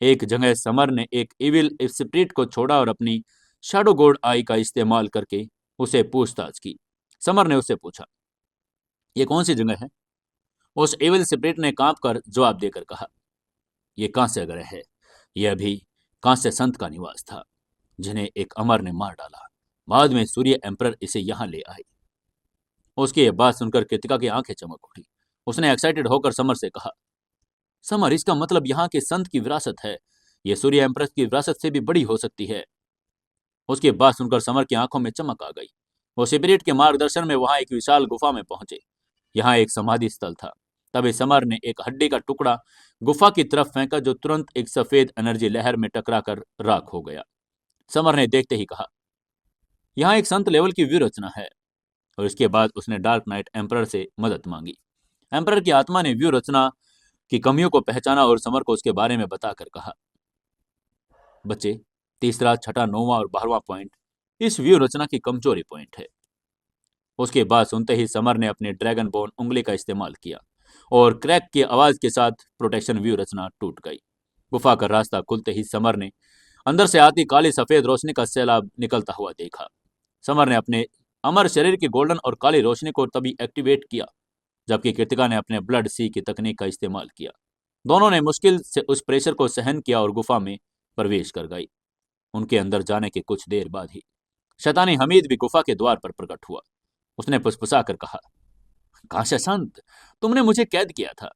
एक जगह समर ने एक इविल स्पिरिट को छोड़ा और अपनी शैडो गोड आई का इस्तेमाल करके उसे पूछताछ की। समर ने उससे पूछा, ये कौन सी जगह है? उस इविल स्पिरिट ने कांप कर जवाब देकर कहा, यह कांस्य ग्रह है। यह भी कांस्य संत का निवास था, जिन्हें एक अमर ने मार डाला। बाद में सूर्य एम्परर इसे यहां ले आए। उसकी यह बात सुनकर कृतिका की आंखें चमक उठी। उसने एक्साइटेड होकर समर से कहा, समर, इसका मतलब यहाँ के संत की विरासत है। यह सूर्य एम्प्रेस की विरासत से भी बड़ी हो सकती है। उसकी बात सुनकर समर की आंखों में चमक आ गई। वो स्पिरिट के मार्गदर्शन में वहां एक विशाल गुफा में पहुंचे। यहाँ एक समाधि स्थल था। तभी समर ने एक हड्डी का टुकड़ा गुफा की तरफ फेंका, जो तुरंत एक सफेद एनर्जी लहर में टकराकर राख हो गया। समर ने देखते ही कहा, यहाँ एक संत लेवल की व्यू रचना है। और इसके बाद उसने डार्क नाइट एम्परर से मदद मांगी। एम्परर की आत्मा ने व्यू रचना की कमियों को पहचाना और समर को उसके बारे में बताकर कहा, बच्चे, तीसरा, छठा, 9वां और 12वां पॉइंट इस व्यू रचना की कमजोरी पॉइंट है। उसके बाद सुनते ही समर ने अपनी ड्रैगन बोन उंगली का इस्तेमाल किया और क्रैक की आवाज के साथ प्रोटेक्शन व्यू रचना टूट गई। गुफा का रास्ता खुलते ही समर ने अंदर से आती काली सफेद रोशनी का सैलाब निकलता हुआ देखा। समर ने अपने अमर शरीर की गोल्डन और काली रोशनी को तभी एक्टिवेट किया, जबकि कृतिका ने अपने ब्लड सी की तकनीक का इस्तेमाल किया। दोनों ने मुश्किल से उस प्रेशर को सहन किया और गुफा में प्रवेश कर गई। उनके अंदर जाने के कुछ देर बाद ही शैतानी हमीद भी गुफा के द्वार पर प्रकट हुआ। उसने फुसफुसाकर कहा, कांस्य संत, तुमने मुझे कैद किया था।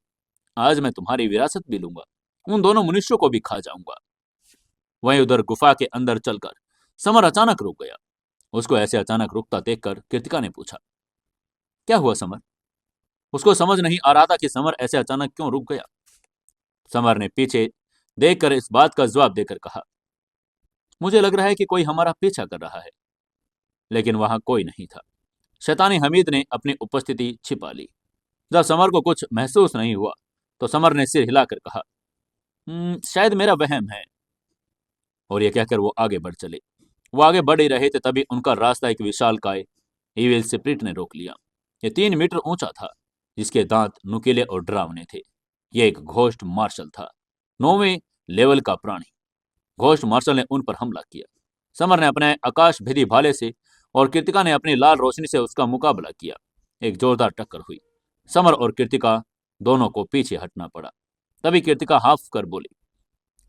आज मैं तुम्हारी विरासत भी लूंगा, उन दोनों मनुष्यों को भी खा जाऊंगा। वहीं उधर गुफा के अंदर चलकर समर अचानक रुक गया। उसको ऐसे अचानक रुकता देखकर कृतिका ने पूछा, क्या हुआ समर? उसको समझ नहीं आ रहा था कि समर ऐसे अचानक क्यों रुक गया। समर ने पीछे देखकर इस बात का जवाब देकर कहा, मुझे लग रहा है कि कोई हमारा पीछा कर रहा है। लेकिन वहां कोई नहीं था। शैतानी हमीद ने अपनी उपस्थिति छिपा ली। जब समर को कुछ महसूस नहीं हुआ तो समर ने सिर हिलाकर कहा, शायद मेरा वहम है। और यह कहकर वो आगे बढ़ चले। वो आगे बढ़ ही रहे थे, तभी उनका रास्ता एक विशालकाय इविल स्पिरिट ने रोक लिया। ये 3 मीटर ऊंचा था, जिसके दांत नुकीले और डरावने थे। यह एक घोस्ट मार्शल था, 9वें लेवल का प्राणी। घोस्ट मार्शल ने उन पर हमला किया। समर ने अपने आकाश भेदी भाले से और कृतिका ने अपनी लाल रोशनी से उसका मुकाबला किया। एक जोरदार टक्कर हुई। समर और कृतिका दोनों को पीछे हटना पड़ा। तभी कृतिका हाफ कर बोली,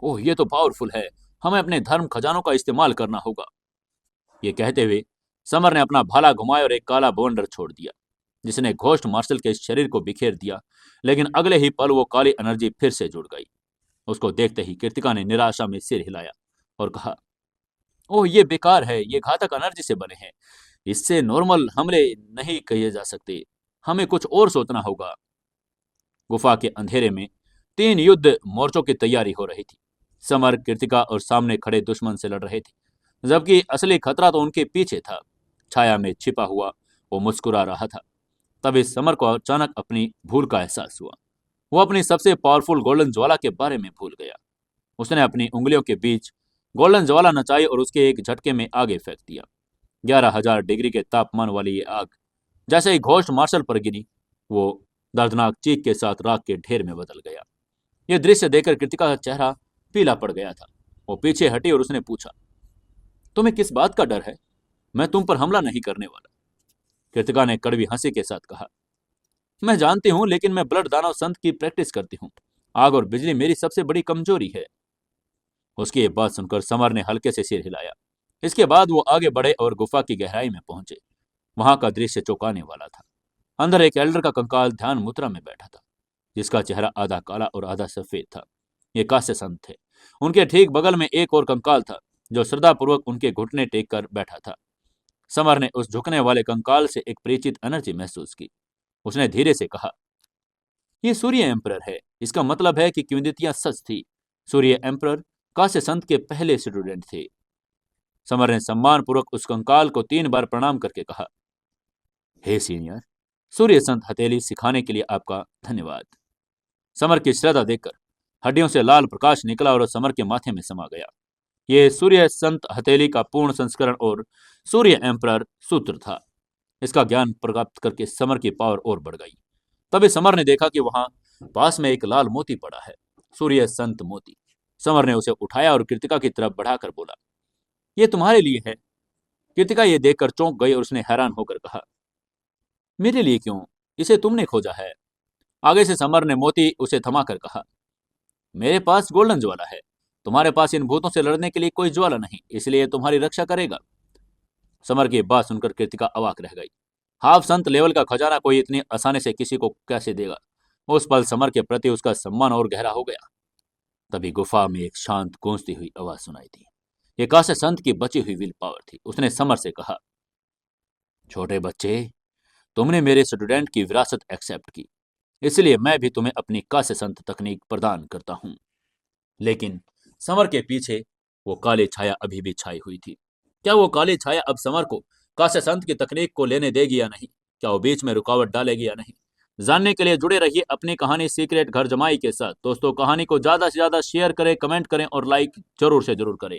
ओह, ये तो पावरफुल है। हमें अपने धर्म खजानों का इस्तेमाल करना होगा। ये कहते हुए समर ने अपना भाला घुमाया और एक काला बॉन्डर छोड़ दिया, जिसने घोस्ट मार्शल के शरीर को बिखेर दिया। लेकिन अगले ही पल वो काली एनर्जी फिर से जुड़ गई। उसको देखते ही कृतिका ने निराशा में सिर हिलाया और कहा, ओह, ये बेकार है। ये घातक एनर्जी से बने हैं। इससे नॉर्मल हमले नहीं किए जा सकते। हमें कुछ और सोचना होगा। गुफा के अंधेरे में 3 युद्ध मोर्चों की तैयारी हो रही थी। समर, कृतिका और सामने खड़े दुश्मन से लड़ रहे थे, जबकि असली खतरा तो उनके पीछे था। छाया में छिपा हुआ वो मुस्कुरा रहा था। तभी समर को अचानक अपनी भूल का एहसास हुआ। वो अपनी सबसे पावरफुल गोल्डन ज्वाला के बारे में भूल गया। उसने अपनी उंगलियों के बीच गोल्डन ज्वाला नचाई और उसके एक झटके में आगे फेंक दिया। 11,000 डिग्री के तापमान वाली ये आग जैसे ही घोस्ट मार्शल पर गिरी, वो दर्दनाक चीख के साथ राख के ढेर में बदल गया। यह दृश्य देखकर कृतिका का चेहरा पीला पड़ गया था। वो पीछे हटी और उसने पूछा, तुम्हें किस बात का डर है? मैं तुम पर हमला नहीं करने वाला। कृतिका ने कड़वी हंसी के साथ कहा, मैं जानती हूं, लेकिन मैं ब्लड दानव संत की प्रैक्टिस करती हूँ। आग और बिजली मेरी सबसे बड़ी कमजोरी है। उसकी ये बात सुनकर समर ने हल्के से सिर हिलाया। इसके बाद वो आगे बढ़े और गुफा की गहराई में पहुंचे। वहां का दृश्य चौंकाने वाला था। अंदर एक एल्डर का कंकाल ध्यान मुद्रा में बैठा था, जिसका चेहरा आधा काला और आधा सफेद था। ये कांस्य संत थे। उनके ठीक बगल में एक और कंकाल था, जो श्रद्धापूर्वक उनके घुटने टेक कर बैठा था। समर ने उस झुकने वाले कंकाल से एक परिचित एनर्जी महसूस की। उसने धीरे से कहा, यह सूर्य एम्परर है। इसका मतलब है कि किंवदंतियां सच थी। सूर्य एम्परर कांस्य संत के पहले स्टूडेंट थे। समर ने सम्मानपूर्वक उस कंकाल को 3 बार प्रणाम करके कहा, हे सीनियर, सूर्य संत हथेली सिखाने के लिए आपका धन्यवाद। समर की श्रद्धा देखकर हड्डियों से लाल प्रकाश निकला और समर के माथे में समा गया। यह सूर्य संत हथेली का पूर्ण संस्करण और सूर्य एम्परर सूत्र था। इसका ज्ञान प्राप्त करके समर की पावर और बढ़ गई। तभी समर ने देखा कि वहां पास में एक लाल मोती पड़ा है, सूर्य संत मोती। समर ने उसे उठाया और कृतिका की तरफ बढ़ाकर बोला, ये तुम्हारे लिए है। कृतिका ये देखकर चौंक गई और उसने हैरान होकर कहा, मेरे लिए क्यों? इसे तुमने खोजा है। आगे से समर ने मोती उसे थमाकर कहा, मेरे पास गोल्डन ज्वाला है। तुम्हारे पास इन भूतों से लड़ने के लिए कोई ज्वाला नहीं, इसलिए तुम्हारी रक्षा करेगा। समर की बात सुनकर कृतिका अवाक रह गई। हाफ संत लेवल का खजाना कोई इतनी आसानी से किसी को कैसे देगा? उस पल समर के प्रति उसका सम्मान और गहरा हो गया। तभी गुफा में एक शांत गूंजती हुई आवाज सुनाई दी। ये कासे संत की बची हुई विल पावर थी। उसने समर से कहा, छोटे बच्चे, तुमने मेरे स्टूडेंट की विरासत एक्सेप्ट की, इसलिए मैं भी तुम्हें अपनी कासे संत तकनीक प्रदान करता हूं। लेकिन समर के पीछे वो काली छाया अभी भी छाई हुई थी। क्या वो काली छाया अब समर को कासे संत की तकनीक को लेने देगी या नहीं? क्या वो बीच में रुकावट डालेगी या नहीं? जानने के लिए जुड़े रहिए अपनी कहानी सीक्रेट घर जमाई के साथ। दोस्तों, कहानी को ज्यादा से ज्यादा शेयर करें, कमेंट करें और लाइक जरूर से जरूर करें।